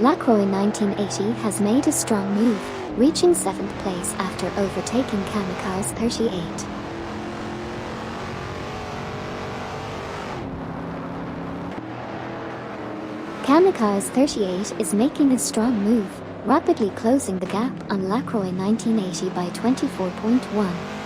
Lacroix 1980 has made a strong move, reaching 7th place after overtaking Kamikaze 38. Kamikaze 38 is making a strong move, rapidly closing the gap on Lacroix 1980 by 24.1.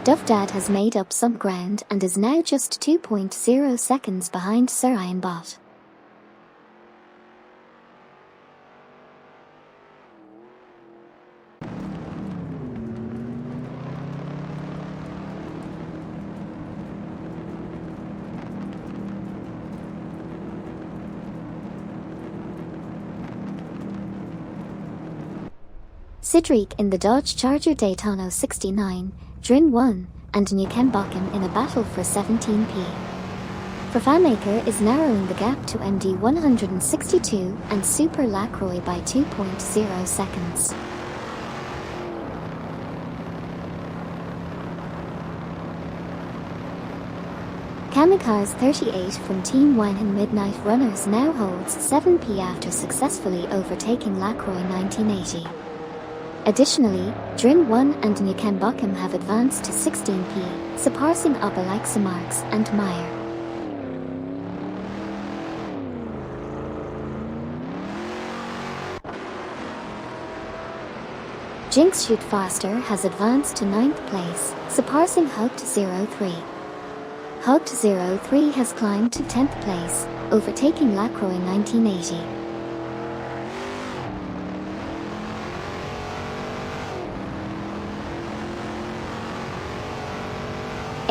Dovdad has made up some ground and is now just 2.0 seconds behind Sir Ironbot. Sidric in the Dodge Charger Daytona 69, Drin 1, and Newkenbocken in a battle for 17p. Vervanmaker is narrowing the gap to MD 162 and Super Lacroix by 2.0 seconds. Kamikaze 38 from Team Wine and Midnight Runners now holds 7p after successfully overtaking Lacroix 1980. Additionally, Drin 1 and Newkenbocken have advanced to 16p, surpassing Obelixamarx and Meyer. Jinx Shoot Faster has advanced to 9th place, surpassing Hugged 03. Hugged 03 has climbed to 10th place, overtaking Lacroix 1980.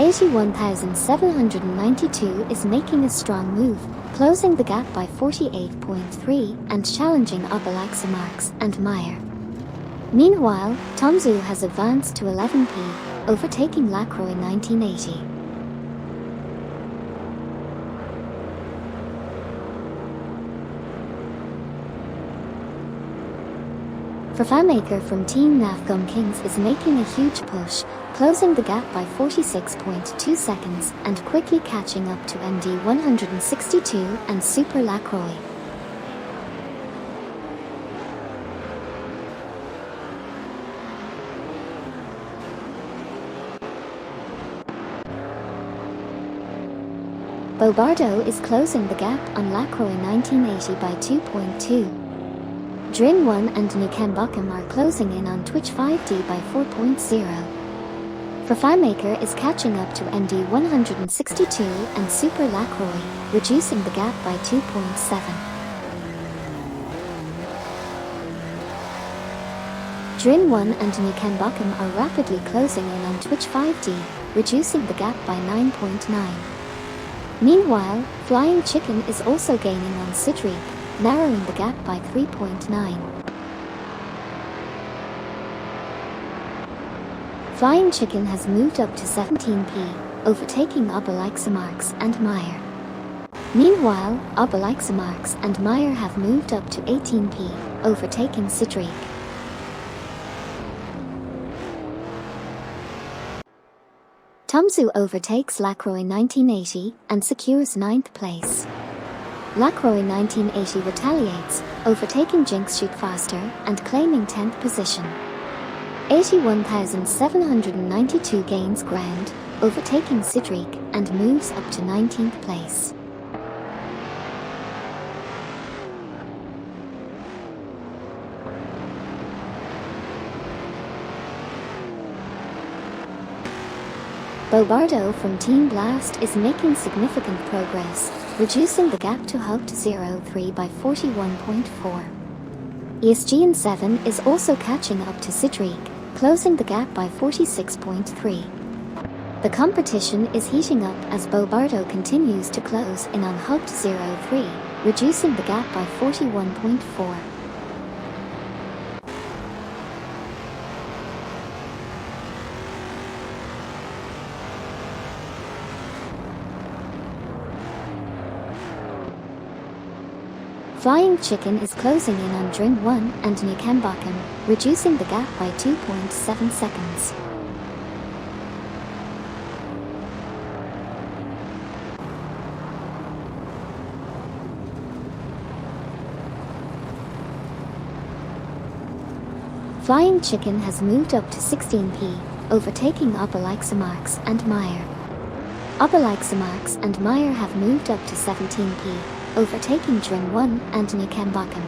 $81,792 is making a strong move, closing the gap by 48.3 and challenging Obelixamarx and Meyer. Meanwhile, Tomzu has advanced to 11p, overtaking Lacroix 1980. Vervanmaker from Team Nafgum Kings is making a huge push, closing the gap by 46.2 seconds and quickly catching up to MD 162 and Super Lacroix. Bobardo is closing the gap on Lacroix 1980 by 2.2. Drin 1 and Nukambakum are closing in on Twitch 5D by 4.0. FiFiMaker is catching up to MD 162 and Super Lacroix, reducing the gap by 2.7. Drin 1 and Nukambakum are rapidly closing in on Twitch 5D, reducing the gap by 9.9. Meanwhile, Flying Chicken is also gaining on Sidreek, narrowing the gap by 3.9. Flying Chicken has moved up to 17p, overtaking Obelixamarx and Meyer. Meanwhile, Obelixamarx and Meyer have moved up to 18p, overtaking Sidreek. Tomzu overtakes Lacroix 1980 and secures 9th place. Lacroix 1980 retaliates, overtaking Jinx Shoot Faster and claiming 10th position. 81,792 gains ground, overtaking Sidreek and moves up to 19th place. Bobardo from Team Blast is making significant progress, reducing the gap to Hugged 03 by 41.4. ESGN 7 is also catching up to Sidreek, closing the gap by 46.3. The competition is heating up as Bobardo continues to close in on Hugged 03, reducing the gap by 41.4. Flying Chicken is closing in on Drin 1 and Nukambakum, reducing the gap by 2.7 seconds. Flying Chicken has moved up to 16p, overtaking Obelixamarx and Meyer. Obelixamarx and Meyer have moved up to 17p, overtaking Drin 1 and Nukambakum.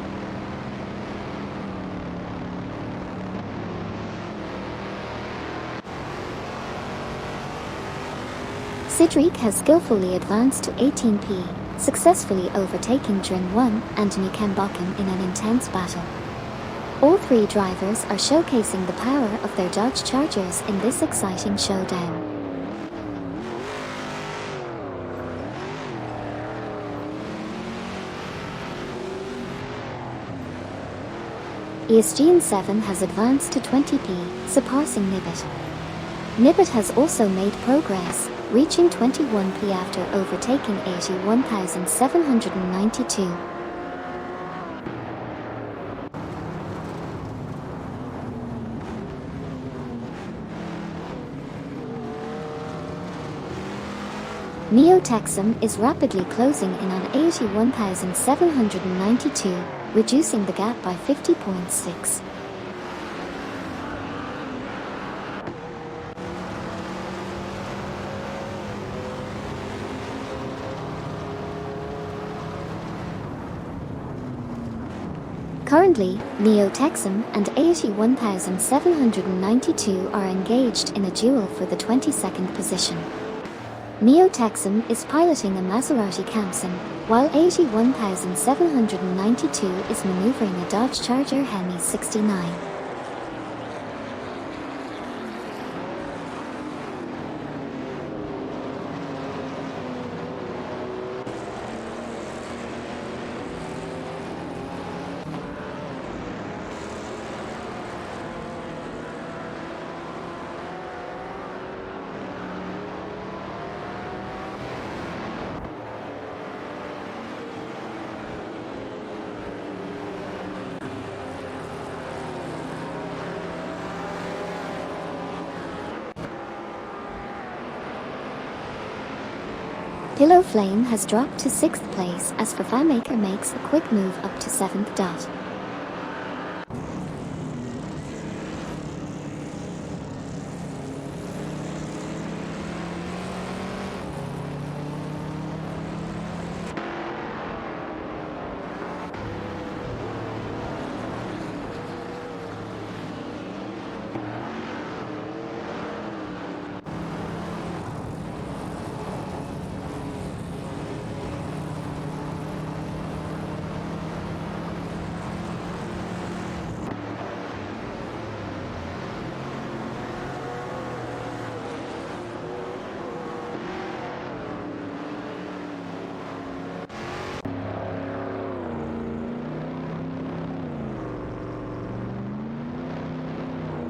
Sidreek has skillfully advanced to 18p, successfully overtaking Drin 1 and Nukambakum in an intense battle. All three drivers are showcasing the power of their Dodge Chargers in this exciting showdown. ESGN 7 has advanced to 20p, surpassing Nibbit. Nibbit has also made progress, reaching 21p after overtaking 81,792. Neo Texum is rapidly closing in on 81,792, reducing the gap by 50.6. Currently, Neo Texum and 81,792 are engaged in a duel for the 22nd position. Neo Texum is piloting a Maserati Kamsen, while 81,792 is maneuvering a Dodge Charger Hemi 69. Pillow Flame has dropped to 6th place as FiFiMaker makes a quick move up to 7th dot.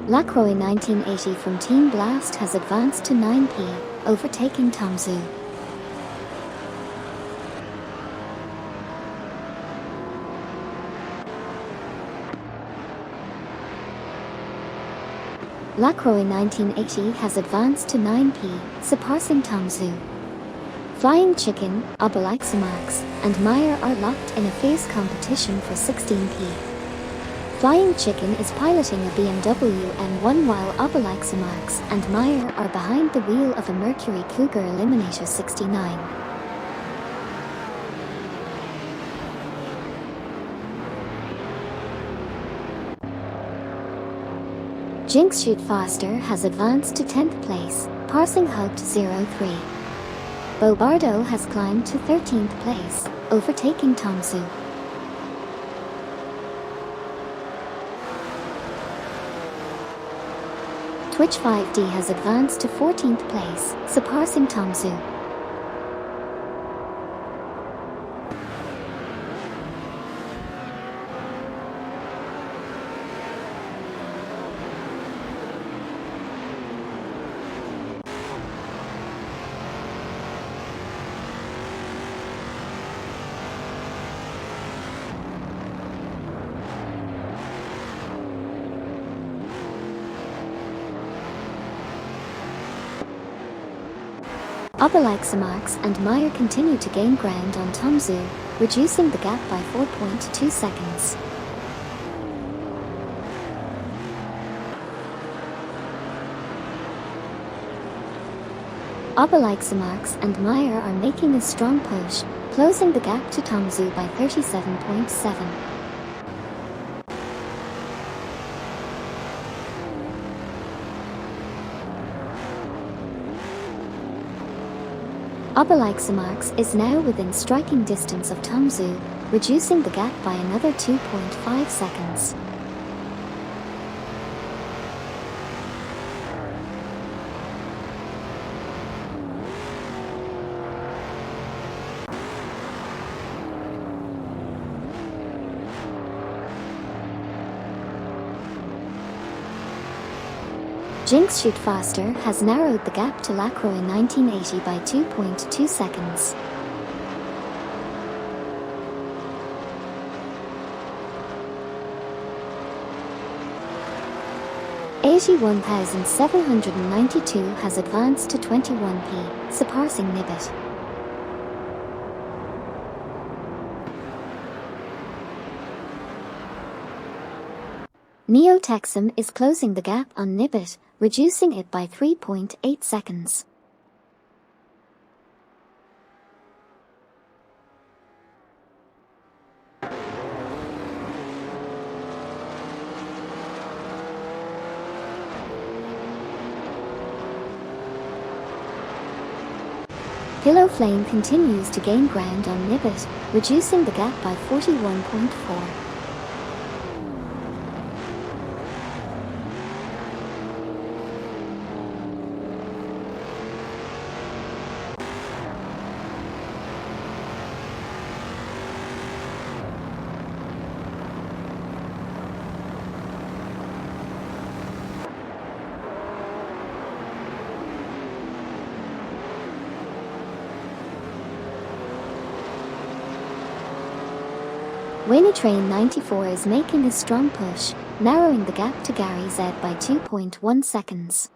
Lacroix 1980 from Team Blast has advanced to 9P, overtaking Tom Zhu. Lacroix 1980 has advanced to 9P, surpassing Tom Zhu. Flying Chicken, Obelixamax, and Meyer are locked in a fierce competition for 16P. Flying Chicken is piloting a BMW M1 while Obelixamax and Meyer are behind the wheel of a Mercury Cougar Eliminator 69. Jinx Shoot Faster has advanced to 10th place, passing Hoped 03. Bobardo has climbed to 13th place, overtaking Tom Zhu. Twitch 5D has advanced to 14th place, surpassing Tom Zhu. Obelixamax and Meyer continue to gain ground on Tom Zhu, reducing the gap by 4.2 seconds. Obelixamax and Meyer are making a strong push, closing the gap to Tom Zhu by 37.7. Obelixamax is now within striking distance of Tom Zhu, reducing the gap by another 2.5 seconds. Jinx Shoot Faster has narrowed the gap to Lacroix 1980 by 2.2 seconds. Asia 1792 has advanced to 21P, surpassing Nibbit. Neo Texum is closing the gap on Nibbit, reducing it by 3.8 seconds. Pillow Flame continues to gain ground on Nibbit, reducing the gap by 41.4. Wayne Train 94 is making a strong push, narrowing the gap to Gary Z by 2.1 seconds.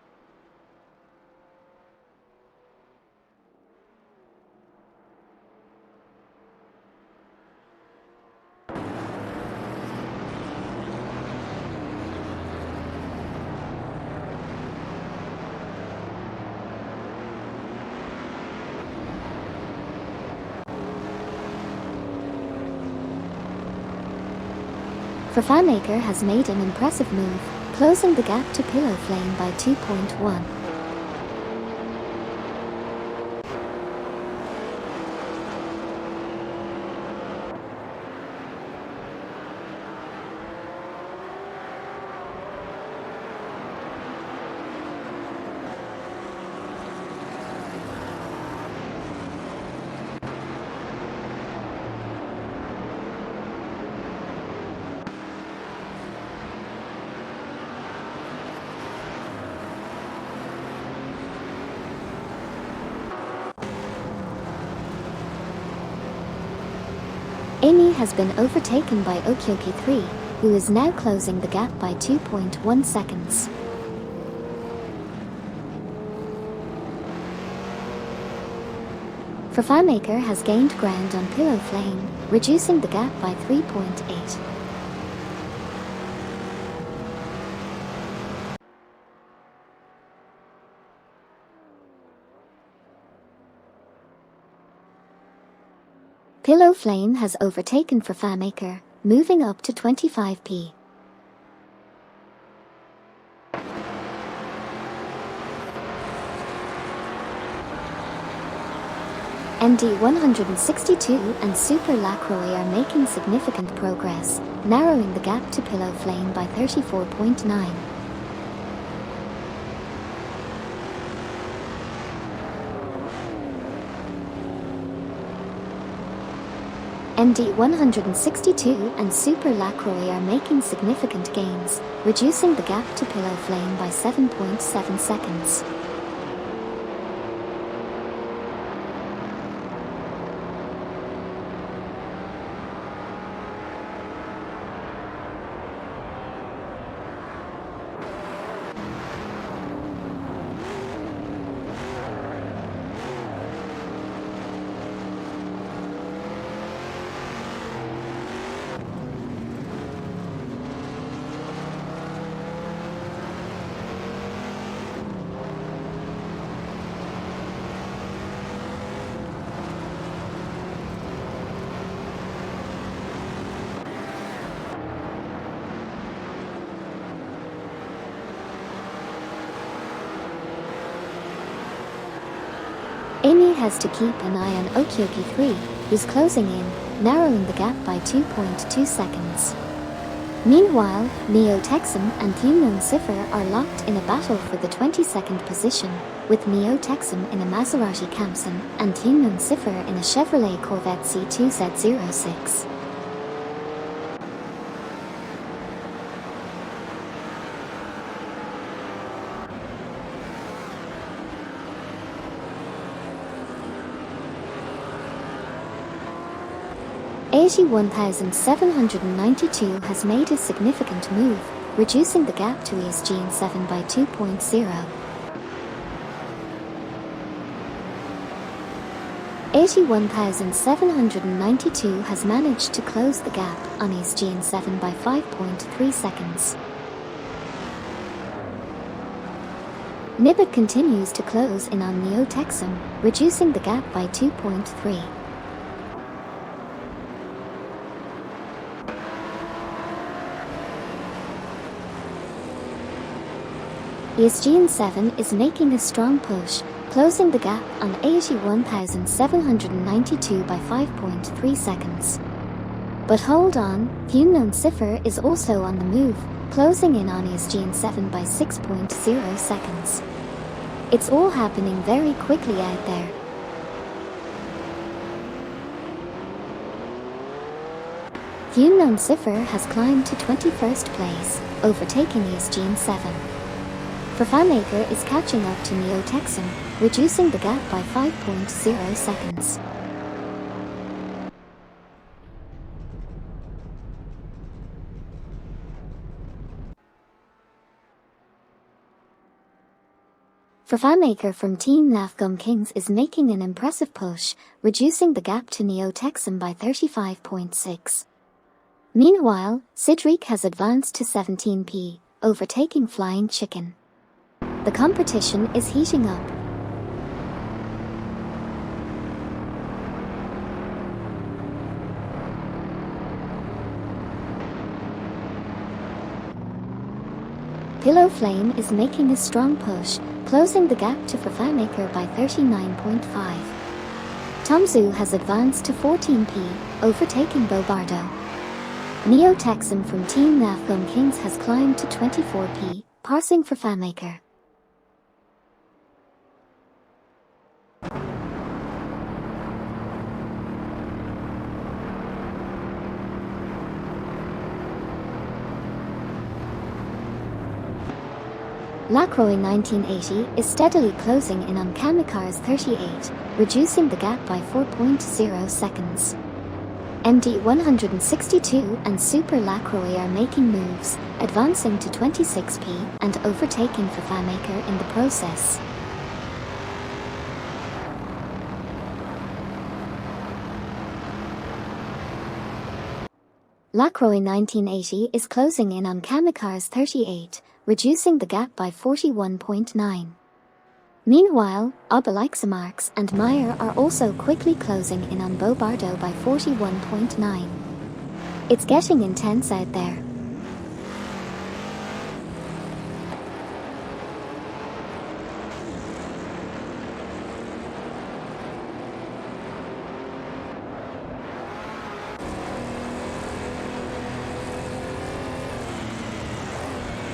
Fafanaker has made an impressive move, closing the gap to Pillow Flame by 2.1. Amy has been overtaken by Okyoki 3, who is now closing the gap by 2.1 seconds. FireMaker has gained ground on Pillow Flame, reducing the gap by 3.8. Pillow Flame has overtaken FireMaker, moving up to 25p. MD162 and Super Lacroix are making significant progress, narrowing the gap to Pillow Flame by 34.9. MD162 and Super Lacroix are making significant gains, reducing the gap to Pillow Flame by 7.7 seconds. Amy has to keep an eye on Okyoki 3, who's closing in, narrowing the gap by 2.2 seconds. Meanwhile, Neo Texan and Unknown Cipher are locked in a battle for the 22nd position, with Neo Texan in a Maserati Kamsen and Unknown Cipher in a Chevrolet Corvette C2Z06. AG1792 has made a significant move, reducing the gap to ESGN7 by 2.0. AG1792 has managed to close the gap on ESGN7 by 5.3 seconds. Nibbit continues to close in on Neo Texan, reducing the gap by 2.3. ESGN7 is making a strong push, closing the gap on AG1792 by 5.3 seconds. But hold on, Unknown Cipher is also on the move, closing in on ESGN7 by 6.0 seconds. It's all happening very quickly out there. Unknown Cipher has climbed to 21st place, overtaking ESGN7. FireMaker is catching up to Neo Texan, reducing the gap by 5.0 seconds. FireMaker from Team Lafgum Kings is making an impressive push, reducing the gap to Neo Texan by 35.6. Meanwhile, Sidriq has advanced to 17p, overtaking Flying Chicken. The competition is heating up. Pillow Flame is making a strong push, closing the gap to FireMaker by 39.5. Tomzu has advanced to 14p, overtaking Bobardo. Neo Texan from Team Lafgum Kings has climbed to 24p, passing FireMaker. Lacroix 1980 is steadily closing in on Kamikaze 38, reducing the gap by 4.0 seconds. MD162 and Super Lacroix are making moves, advancing to 26p and overtaking Fafamaker in the process. Lacroix 1980 is closing in on Kamikars 38, reducing the gap by 41.9. Meanwhile, Obelixamarx and Meyer are also quickly closing in on Bobardo by 41.9. It's getting intense out there.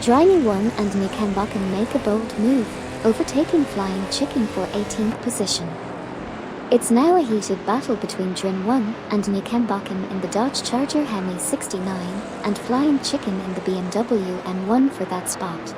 Dryny 1 and Nikenbakken make a bold move, overtaking Flying Chicken for 18th position. It's now a heated battle between Drin 1 and Nikenbakken in the Dodge Charger Hemi 69 and Flying Chicken in the BMW M1 for that spot.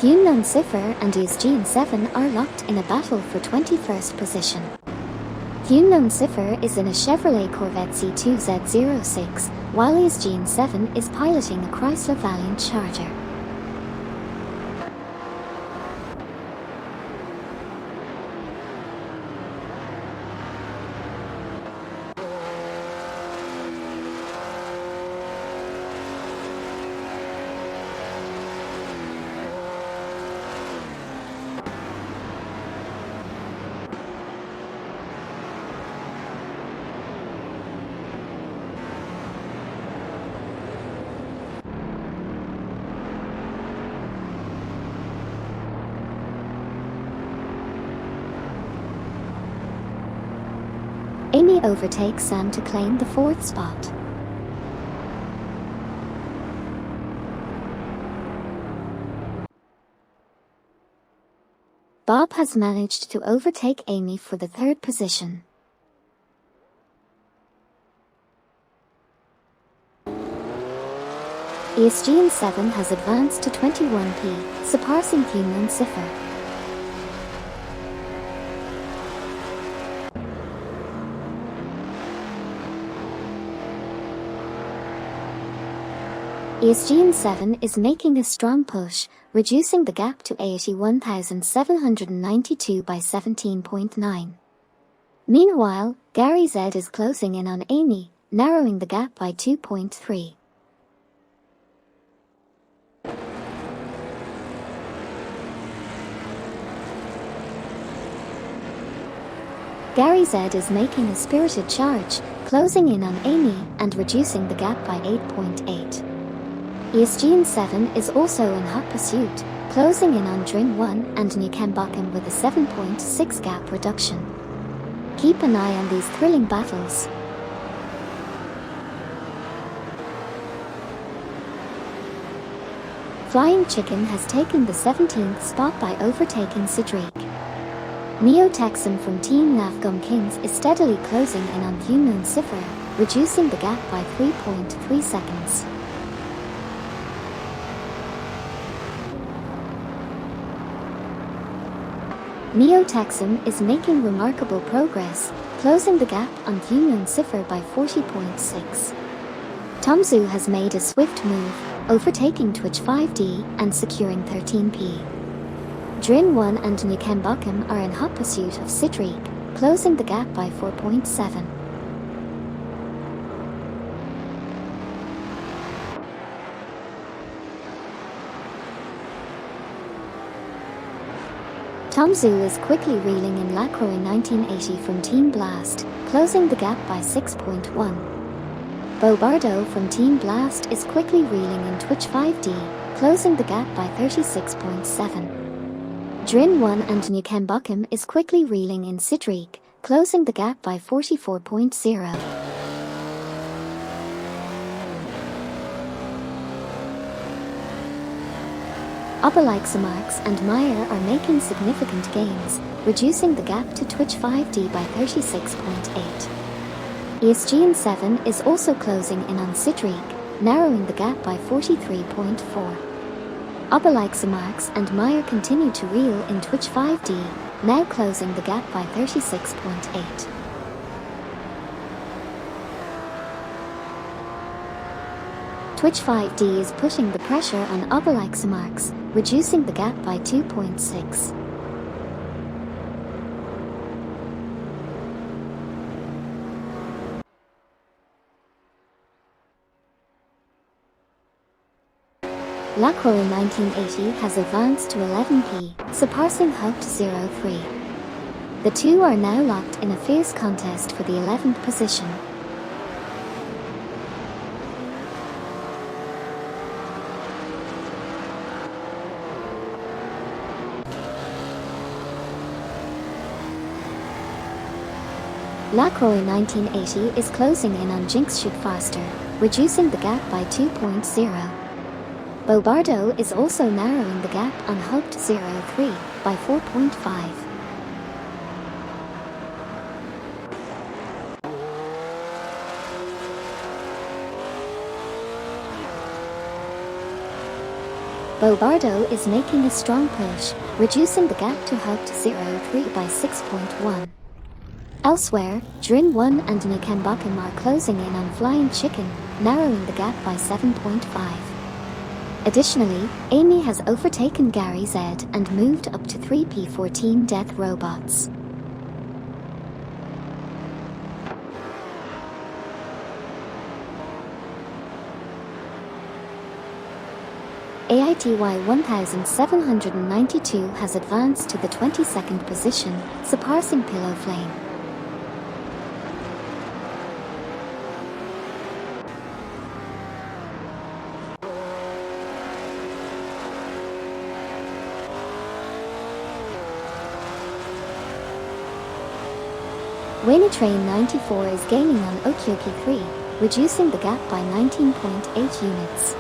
Yunnan Cipher and ESG 7 are locked in a battle for 21st position. Yunnan Cipher is in a Chevrolet Corvette C2Z06, while ESG 7 is piloting a Chrysler Valiant Charger. Amy overtakes Sam to claim the 4th spot. Bob has managed to overtake Amy for the 3rd position. ESG 7 has advanced to 21p, surpassing Yunnan Cipher. ESG 7 is making a strong push, reducing the gap to 81,792 by 17.9. Meanwhile, Gary Z is closing in on Amy, narrowing the gap by 2.3. Gary Z is making a spirited charge, closing in on Amy and reducing the gap by 8.8. ESG 7 is also in hot pursuit, closing in on Drin 1 and Nikenbakken with a 7.6 gap reduction. Keep an eye on these thrilling battles. Flying Chicken has taken the 17th spot by overtaking Cedric. Neo Texan from Team Nafgum Kings is steadily closing in on Yunnan Cipher, reducing the gap by 3.3 seconds. Neo Texan is making remarkable progress, closing the gap on Yunnan Cipher by 40.6. Tomzu has made a swift move, overtaking Twitch 5D and securing 13p. Drin 1 and Nikenbakken are in hot pursuit of Cedric, closing the gap by 4.7. Tomzu is quickly reeling in Lacroix 1980 from Team Blast, closing the gap by 6.1. Bobardo from Team Blast is quickly reeling in Twitch 5D, closing the gap by 36.7. Drin 1 and Newcombuckham is quickly reeling in Sidreek, closing the gap by 44.0. Marks and Meyer are making significant gains, reducing the gap to Twitch 5D by 36.8. ESG 7 is also closing in on Sidreek, narrowing the gap by 43.4. Marks and Meyer continue to reel in Twitch 5D, now closing the gap by 36.8. Twitch 5D is putting the pressure on Marks, reducing the gap by 2.6. Lacroix 1980 has advanced to 11p, surpassing Hoped 03. The two are now locked in a fierce contest for the 11th position. Lacroix 1980 is closing in on Jinx Shoot Faster, reducing the gap by 2.0. Bobardo is also narrowing the gap on Hoped 03 by 4.5. Bobardo is making a strong push, reducing the gap to Hoped 03 by 6.1. Elsewhere, Drin 1 and Newcombuckham are closing in on Flying Chicken, narrowing the gap by 7.5. Additionally, Amy has overtaken Gary Z and moved up to 3P14 Death Robots. AITY 1792 has advanced to the 22nd position, surpassing Pillow Flame. Wayne Train 94 is gaining on Okyoki 3, reducing the gap by 19.8 units.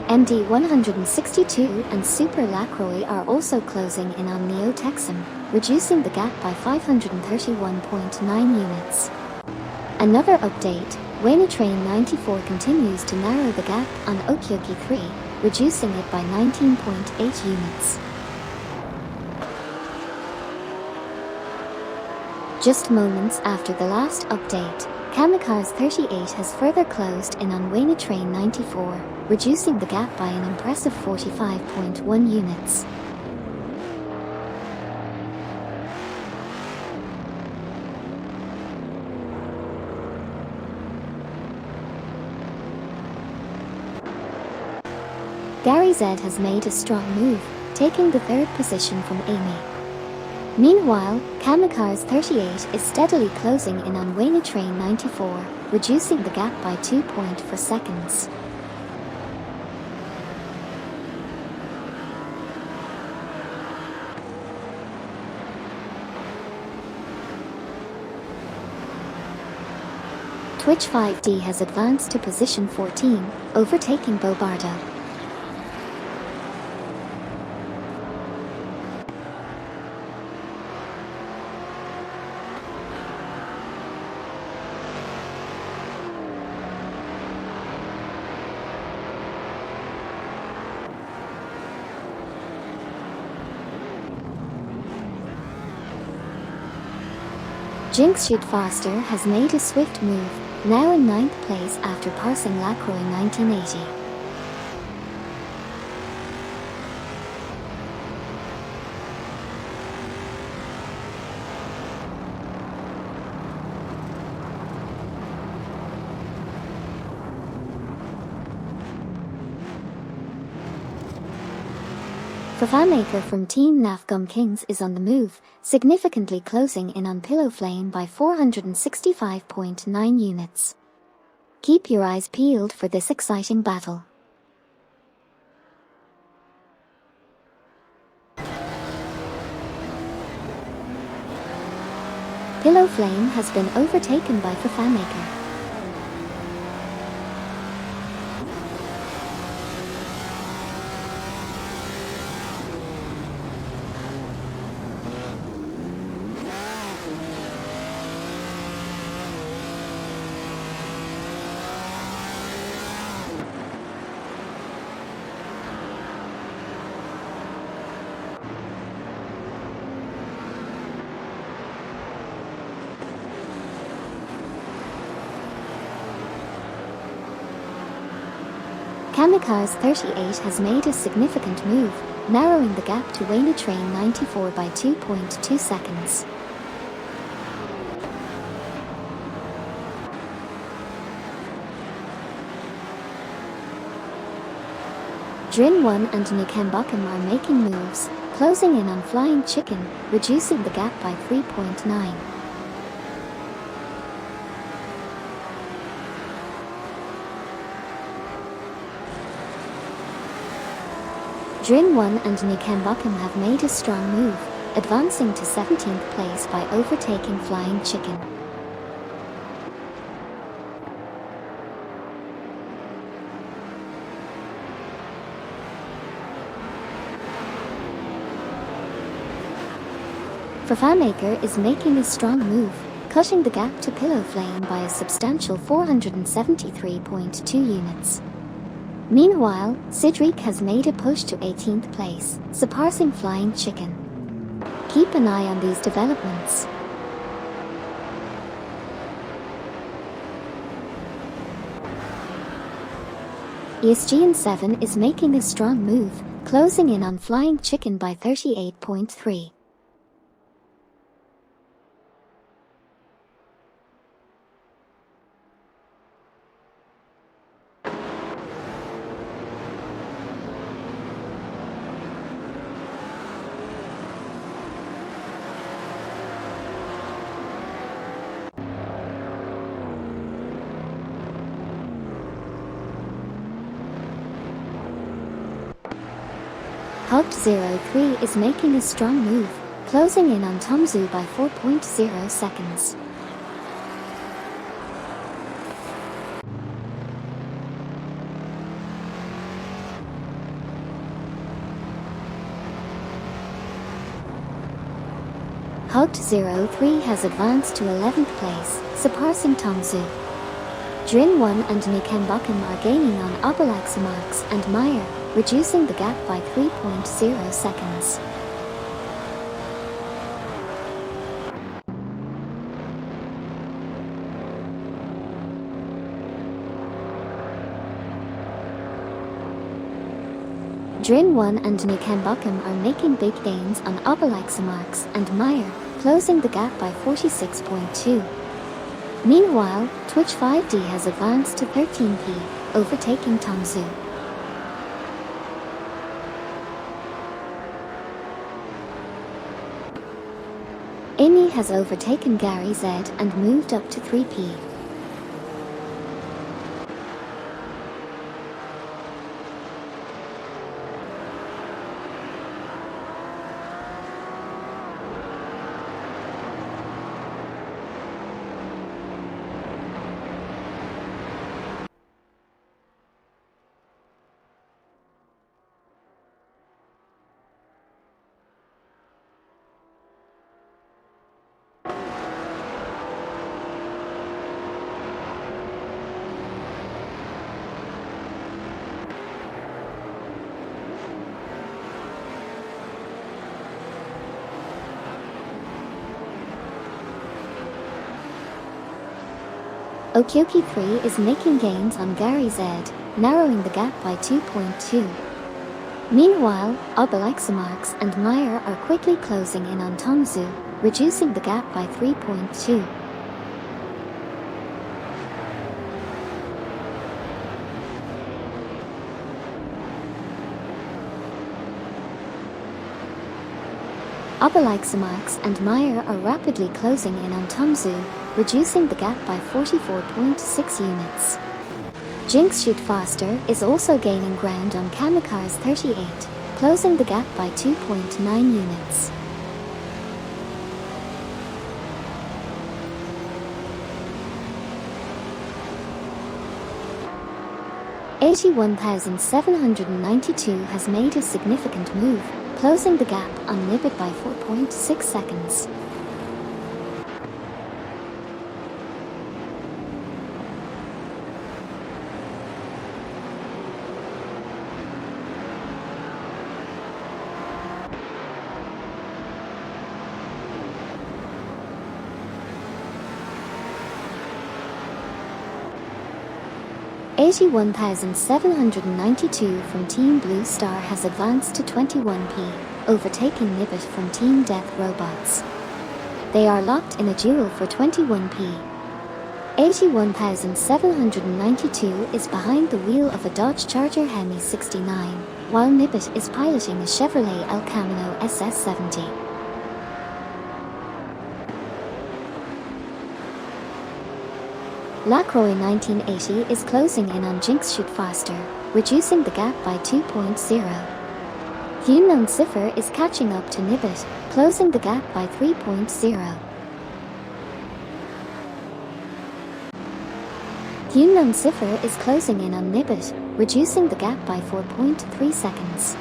MD 162 and Super Lacroix are also closing in on Neo Texum, reducing the gap by 531.9 units. Another update, Wayne Train 94 continues to narrow the gap on Okyoki 3, reducing it by 19.8 units. Just moments after the last update, Kamikaze 38 has further closed in on Wayne Train 94, reducing the gap by an impressive 45.1 units. Gary Z has made a strong move, taking the third position from Amy. Meanwhile, Kamikaze 38 is steadily closing in on Wayne Train 94, reducing the gap by 2.4 seconds. Twitch 5D has advanced to position 14, overtaking Bobardo. Jinx Shoot Faster has made a swift move, now in 9th place after passing Lacroix 1980. Fafamaker from Team Nafgum Kings is on the move, significantly closing in on Pillow Flame by 465.9 units. Keep your eyes peeled for this exciting battle. Pillow Flame has been overtaken by Fafamaker. Kamikaze 38 has made a significant move, narrowing the gap to Wayne Train 94 by 2.2 seconds. Drin 1 and Nukambakum are making moves, closing in on Flying Chicken, reducing the gap by 3.9. Drin 1 and Nukambakum have made a strong move, advancing to 17th place by overtaking Flying Chicken. Fafamaker is making a strong move, cutting the gap to Pillow Flame by a substantial 473.2 units. Meanwhile, Sidriq has made a push to 18th place, surpassing Flying Chicken. Keep an eye on these developments. ESGN 7 is making a strong move, closing in on Flying Chicken by 38.3. Hugged 03 is making a strong move, closing in on Tomzu by 4.0 seconds. Hugged 03 has advanced to 11th place, surpassing Tomzu. Drin 1 and Nukambakum are gaining on Obelaxamarx and Meyer, reducing the gap by 3.0 seconds. Drin 1 and Nukambakum are making big gains on Obelaxamarx and Meyer, closing the gap by 46.2. Meanwhile, Twitch 5D has advanced to 13p, overtaking Tomzu. Amy has overtaken Gary Z and moved up to 3p. Okyoki 3 is making gains on Gary Z, narrowing the gap by 2.2. Meanwhile, Obelaxamarx and Meyer are quickly closing in on Tomzu, reducing the gap by 3.2. Obelaxamarx and Meyer are rapidly closing in on Tomzu, reducing the gap by 44.6 units. Jinx Shoot Faster is also gaining ground on Kamikaze 38, closing the gap by 2.9 units. 81,792 has made a significant move, closing the gap on Nibbit by 4.6 seconds. $81,792 from Team Blue Star has advanced to 21p, overtaking Nibbit from Team Death Robots. They are locked in a duel for 21p. $81,792 is behind the wheel of a Dodge Charger Hemi 69, while Nibbit is piloting a Chevrolet El Camino SS70. Lacroix 1980 is closing in on Jinx Shoot Faster, reducing the gap by 2.0. Unknown Cipher is catching up to Nibbit, closing the gap by 3.0. Unknown Cipher is closing in on Nibbit, reducing the gap by 4.3 seconds.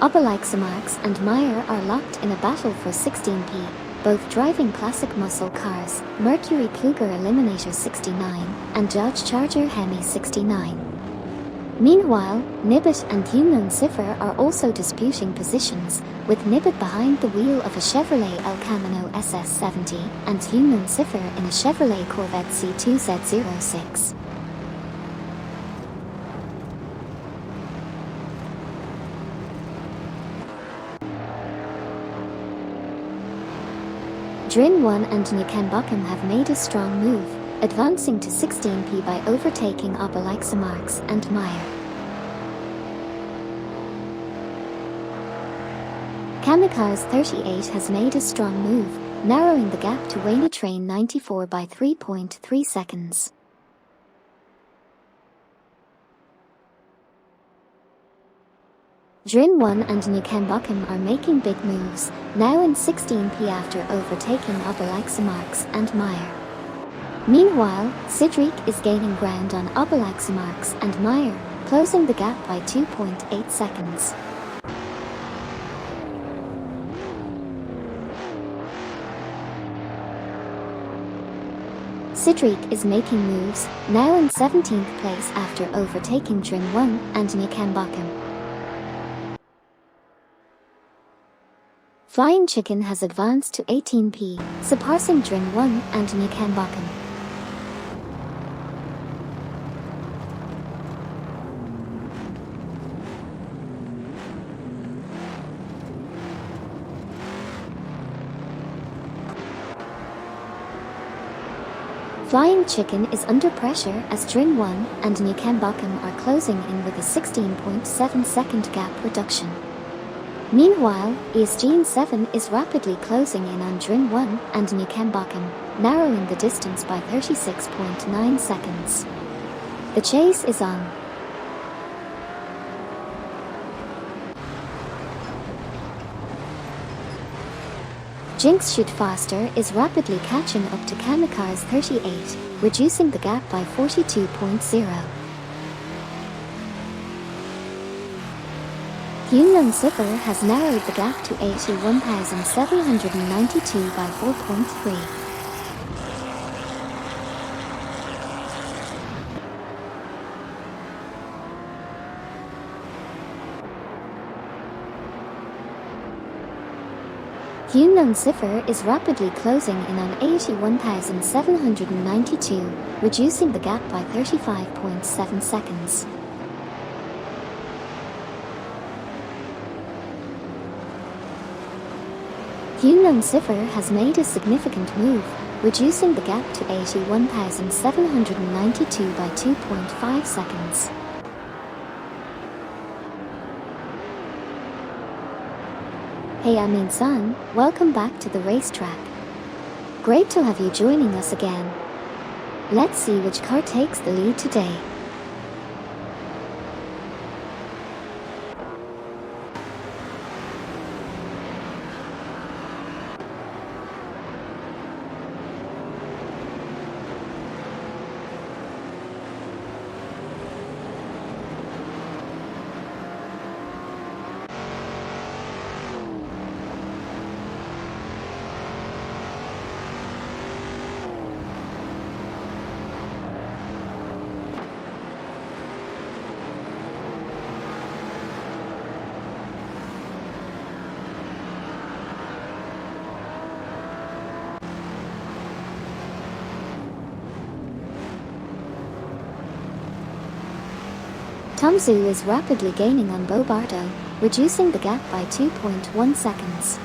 Obelixamax and Meyer are locked in a battle for 16p, both driving classic muscle cars, Mercury Cougar Eliminator 69 and Dodge Charger Hemi 69. Meanwhile, Nibbit and Unknown Cipher are also disputing positions, with Nibbit behind the wheel of a Chevrolet El Camino SS70 and Unknown Cipher in a Chevrolet Corvette C2Z06. Drin 1 and Nukembokum have made a strong move, advancing to 16p by overtaking Obelixamax and Meyer. Kamikaze 38 has made a strong move, narrowing the gap to Wayne Train 94 by 3.3 seconds. Drin 1 and Nukembokum are making big moves, now in 16p after overtaking Obelixamax and Meyer. Meanwhile, Cedric is gaining ground on Obelixamax and Meyer, closing the gap by 2.8 seconds. Cedric is making moves, now in 17th place after overtaking Drin 1 and Nukembokum. Flying Chicken has advanced to 18p, surpassing Drin 1 and Nukembokum. Flying Chicken is under pressure as Drin 1 and Nukembokum are closing in with a 16.7 second gap reduction. Meanwhile, Eastgene 7 is rapidly closing in on Drin 1 and Nukembokum, narrowing the distance by 36.9 seconds. The chase is on. Jinx Shoot Faster is rapidly catching up to Kamikaze 38, reducing the gap by 42.0. Unknown Cipher has narrowed the gap to 81,792 by 4.3. Unknown Cipher is rapidly closing in on 81,792, reducing the gap by 35.7 seconds. Unknown Cipher has made a significant move, reducing the gap to 81,792 by 2.5 seconds. Hey Amin-san, welcome back to the racetrack. Great to have you joining us again. Let's see which car takes the lead today. Tomzu is rapidly gaining on Bobardo, reducing the gap by 2.1 seconds.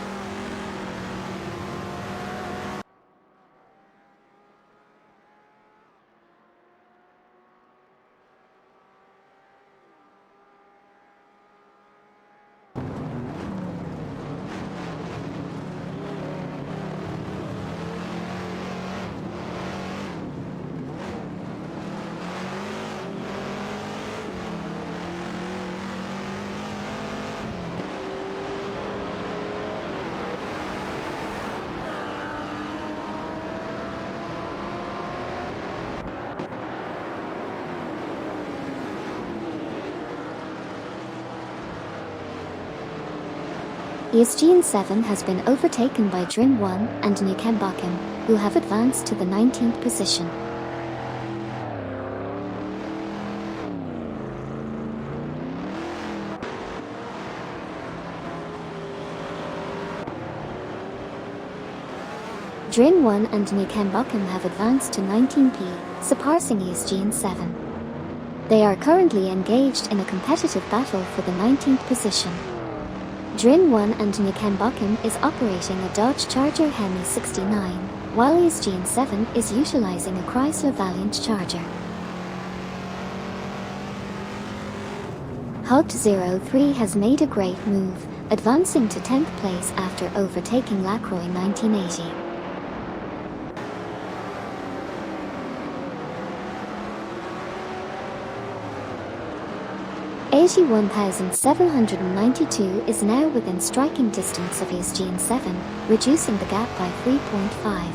ESGN 7 has been overtaken by Drin 1 and Newcambakim, who have advanced to the 19th position. Drin 1 and Newcambakim have advanced to 19p, surpassing ESGN 7. They are currently engaged in a competitive battle for the 19th position. Drin 1 and Newcambakim is operating a Dodge Charger Hemi 69, while ESGN 7 is utilizing a Chrysler Valiant Charger. Hult03 has made a great move, advancing to 10th place after overtaking Lacroix 1980. (81,792) is now within striking distance of ESGN 7, reducing the gap by 3.5.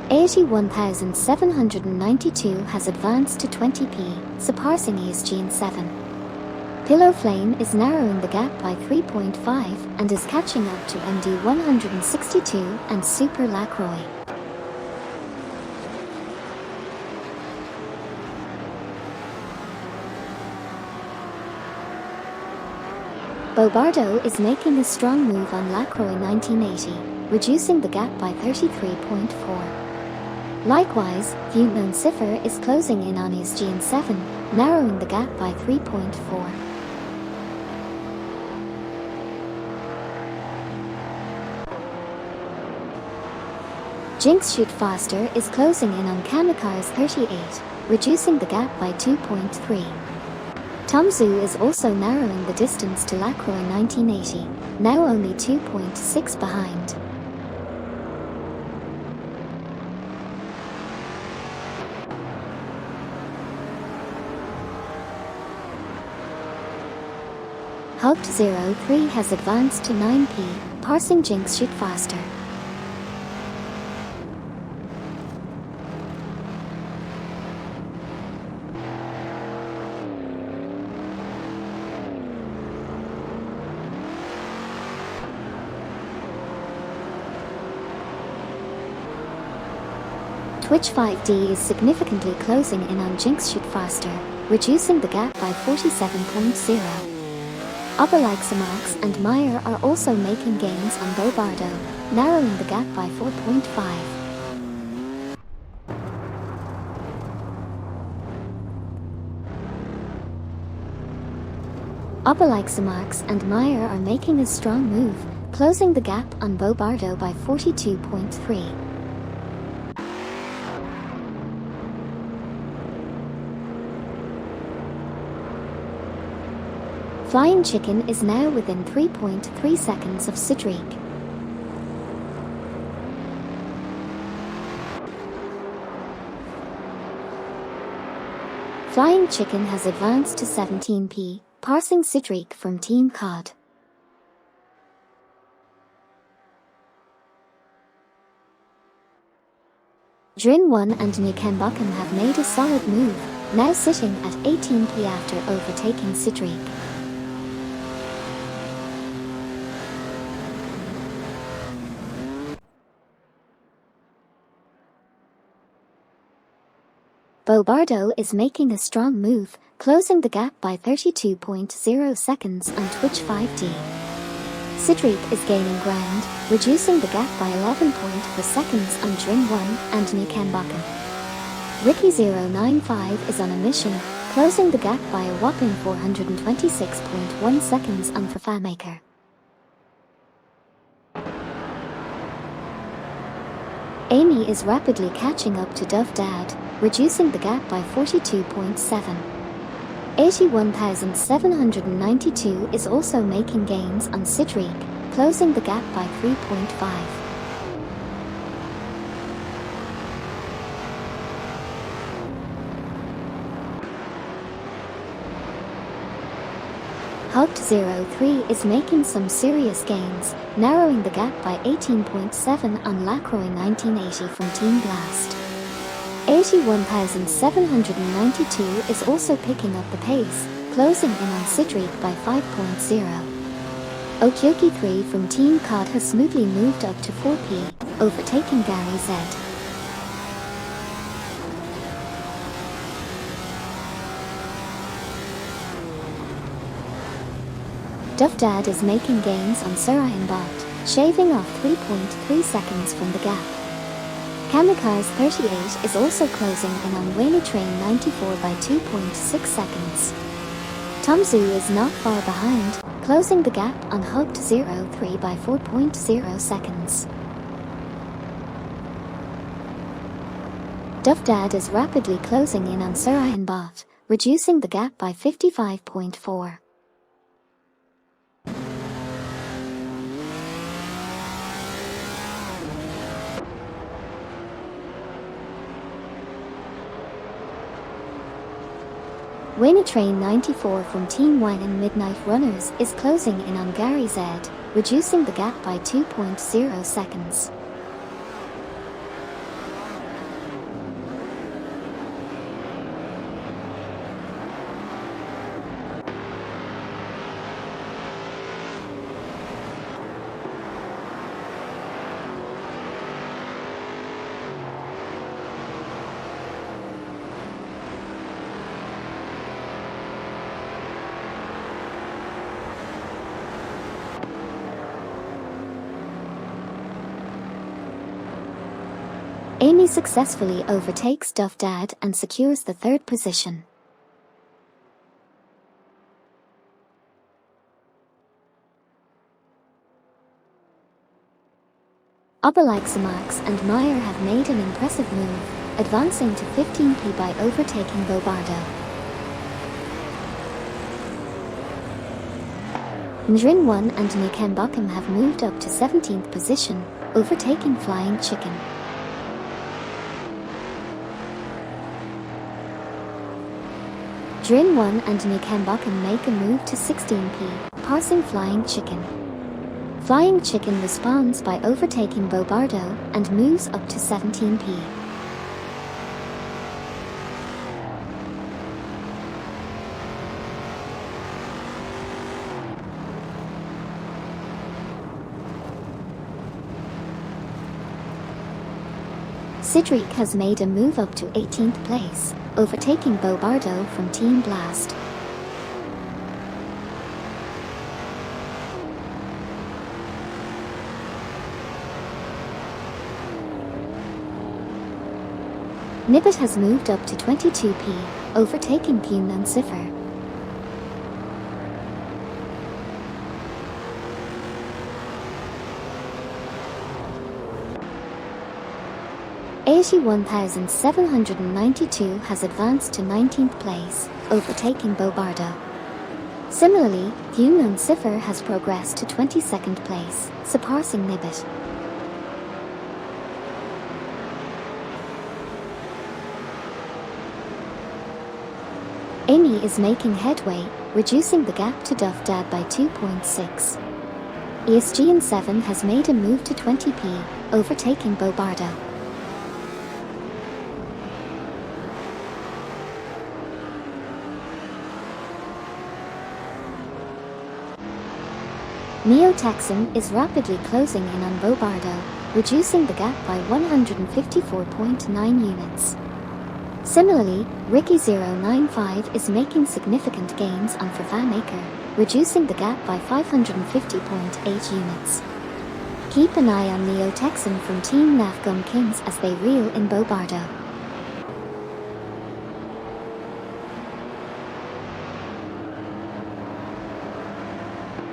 (81,792) has advanced to 20p, surpassing ESGN 7. Pillow Flame is narrowing the gap by 3.5 and is catching up to MD 162 and Super Lacroix. Bobardo is making a strong move on Lacroix 1980, reducing the gap by 33.4. Likewise, Vuitton Cipher is closing in on ESGN 7, narrowing the gap by 3.4. Jinx Shoot Faster is closing in on Kamikaze 38, reducing the gap by 2.3. Tomzu is also narrowing the distance to Lacroix 1980, now only 2.6 behind. Hult03 has advanced to 9p, passing Jinx Shoot Faster. Twitch 5D is significantly closing in on Jinx Shoot Faster, reducing the gap by 47.0. Oberleixemax and Meyer are also making gains on Bobardo, narrowing the gap by 4.5. Oberleixemax and Meyer are making a strong move, closing the gap on Bobardo by 42.3. Flying Chicken is now within 3.3 seconds of Cedric. Flying Chicken has advanced to 17p, passing Cedric from Team COD. Drin1 and Nikembakum have made a solid move, now sitting at 18p after overtaking Cedric. Bobardo is making a strong move, closing the gap by 32.0 seconds on Twitch 5D. Cedric is gaining ground, reducing the gap by 11.4 seconds on Drin1 and Nikembakum. Ricky095 is on a mission, closing the gap by a whopping 426.1 seconds on Fafamaker. Amy is rapidly catching up to Dovdad, reducing the gap by 42.7. 81,792 is also making gains on Cedric, closing the gap by 3.5. Hugged03 is making some serious gains, narrowing the gap by 18.7 on Lacroix 1980 from Team Blast. 81,792 is also picking up the pace, closing in on Cedric by 5.0. Okyoki3 from Team COD has smoothly moved up to 4p, overtaking Gary Z. Dovdad is making gains on Surayan Bot, shaving off 3.3 seconds from the gap. Kamikaze 38 is also closing in on Wayne Train 94 by 2.6 seconds. Tomzu is not far behind, closing the gap on Hugged03 by 4.0 seconds. Dovdad is rapidly closing in on Surayan Bot, reducing the gap by 55.4. Wayne Train 94 from Team Wine and Midnight Runners is closing in on Gary Z, reducing the gap by 2.0 seconds. Amy successfully overtakes Dovdad and secures the third position. Obelixamax and Meyer have made an impressive move, advancing to 15p by overtaking Bobardo. Drin1 and Nikembakum have moved up to 17th position, overtaking Flying Chicken. Drin1 and Nikembakum make a move to 16p, passing Flying Chicken. Flying Chicken responds by overtaking Bobardo and moves up to 17p. Cedric has made a move up to 18th place, overtaking Bobardo from Team Blast. Nibbit has moved up to 22p, overtaking Pune and Cipher. $81,792 has advanced to 19th place, overtaking Bobardo. Similarly, Yunnan Cipher has progressed to 22nd place, surpassing Nibet. Amy is making headway, reducing the gap to Dufdad by 2.6. ESGN 7 has made a move to 20p, overtaking Bobardo. Neo Texan is rapidly closing in on Bobardo, reducing the gap by 154.9 units. Similarly, Ricky095 is making significant gains on Fafamaker, reducing the gap by 550.8 units. Keep an eye on Neo Texan from Team Nafgum Kings as they reel in Bobardo.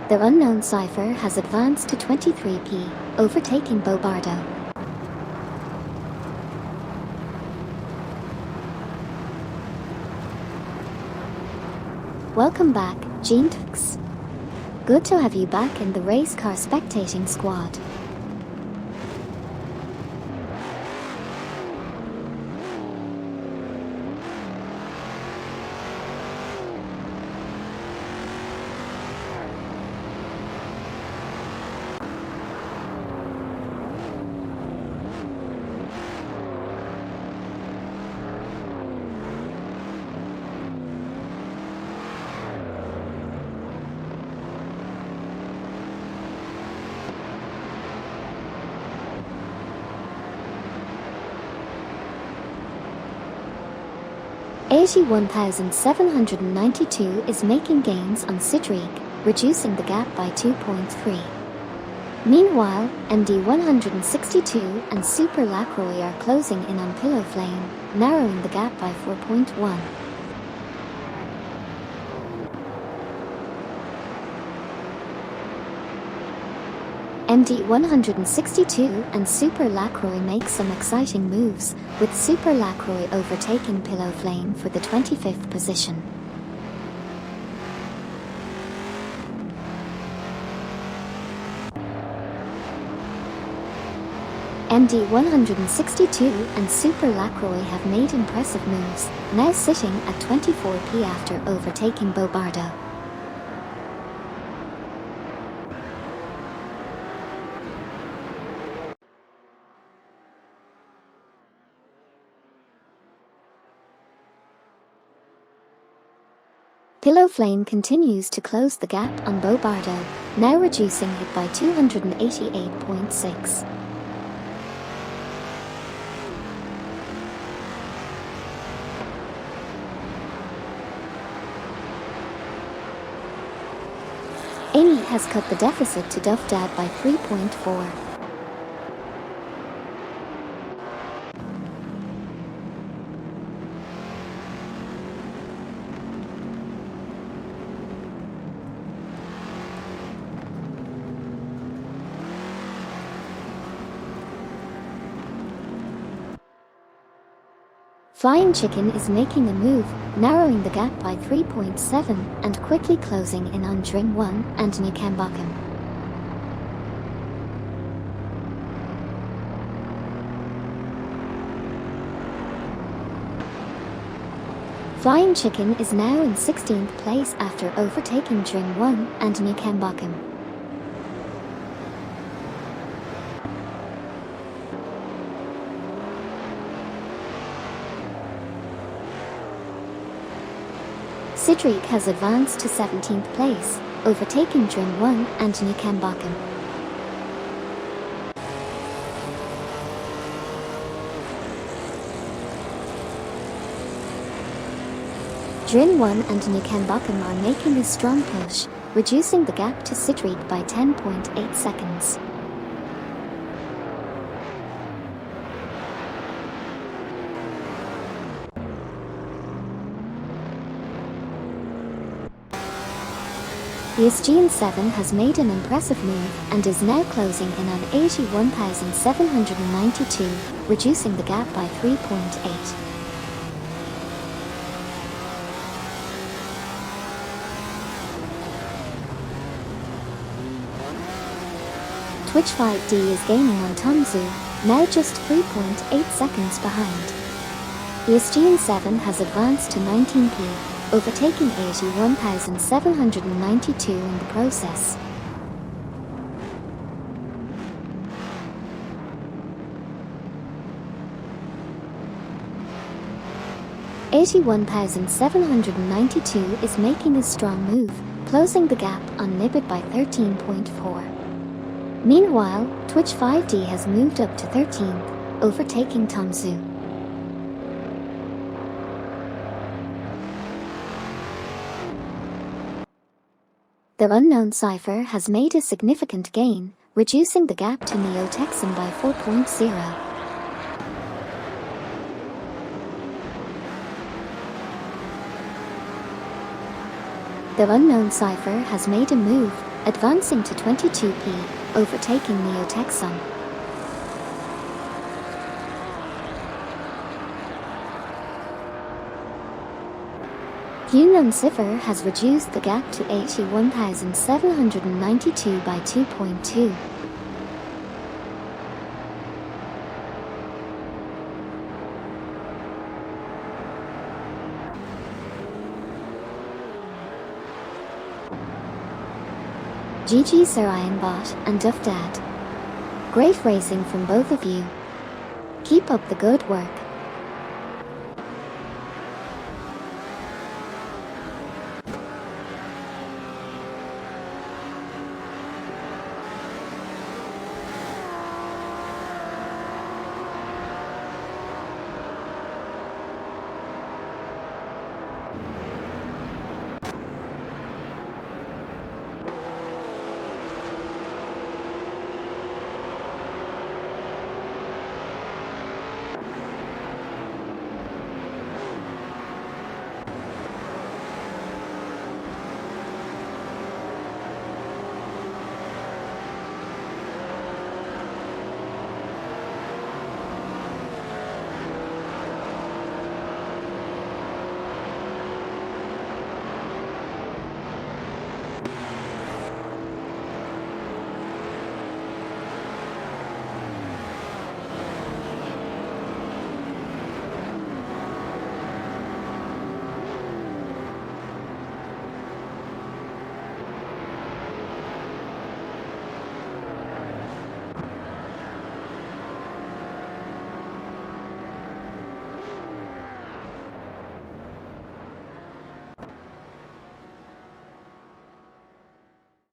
The unknown cipher has advanced to 23p, overtaking Bobardo. Welcome back, Gene Tux. Good to have you back in the race car spectating squad. AG1792 is making gains on Sidrig, reducing the gap by 2.3. Meanwhile, MD162 and Super Lacroix are closing in on Pillow Flame, narrowing the gap by 4.1. MD162 and Super Lacroix make some exciting moves, with Super Lacroix overtaking Pillow Flame for the 25th position. MD162 and Super Lacroix have made impressive moves, now sitting at 24p after overtaking Bobardo. Pillow Flame continues to close the gap on Bobardo, now reducing it by 288.6. Amy has cut the deficit to Dufdad by 3.4. Flying Chicken is making a move, narrowing the gap by 3.7 and quickly closing in on Dring 1 and Newcambochum. Flying Chicken is now in 16th place after overtaking Dring 1 and Newcambochum. Sidrig has advanced to 17th place, overtaking Dring 1 and Newcambochum. Drin 1 and Newcambochum are making a strong push, reducing the gap to Sidrig by 10.8 seconds. The ESGN 7 has made an impressive move and is now closing in on AG1792, reducing the gap by 3.8. Twitch 5D is gaining on Tanzu, now just 3.8 seconds behind. ESGN 7 has advanced to 19p, overtaking 81,792 in the process. $81,792 is making a strong move, closing the gap on Nibid by 13.4. Meanwhile, Twitch 5D has moved up to 13th, overtaking Tanzu. The unknown cipher has made a significant gain, reducing the gap to Neo Texan by 4.0. The unknown cipher has made a move, advancing to 22p, overtaking Neo Texan. Unknown cipher has reduced the gap to 81,792 by 2.2. GG Sarayanbot and Duff Dad. Great racing from both of you. Keep up the good work.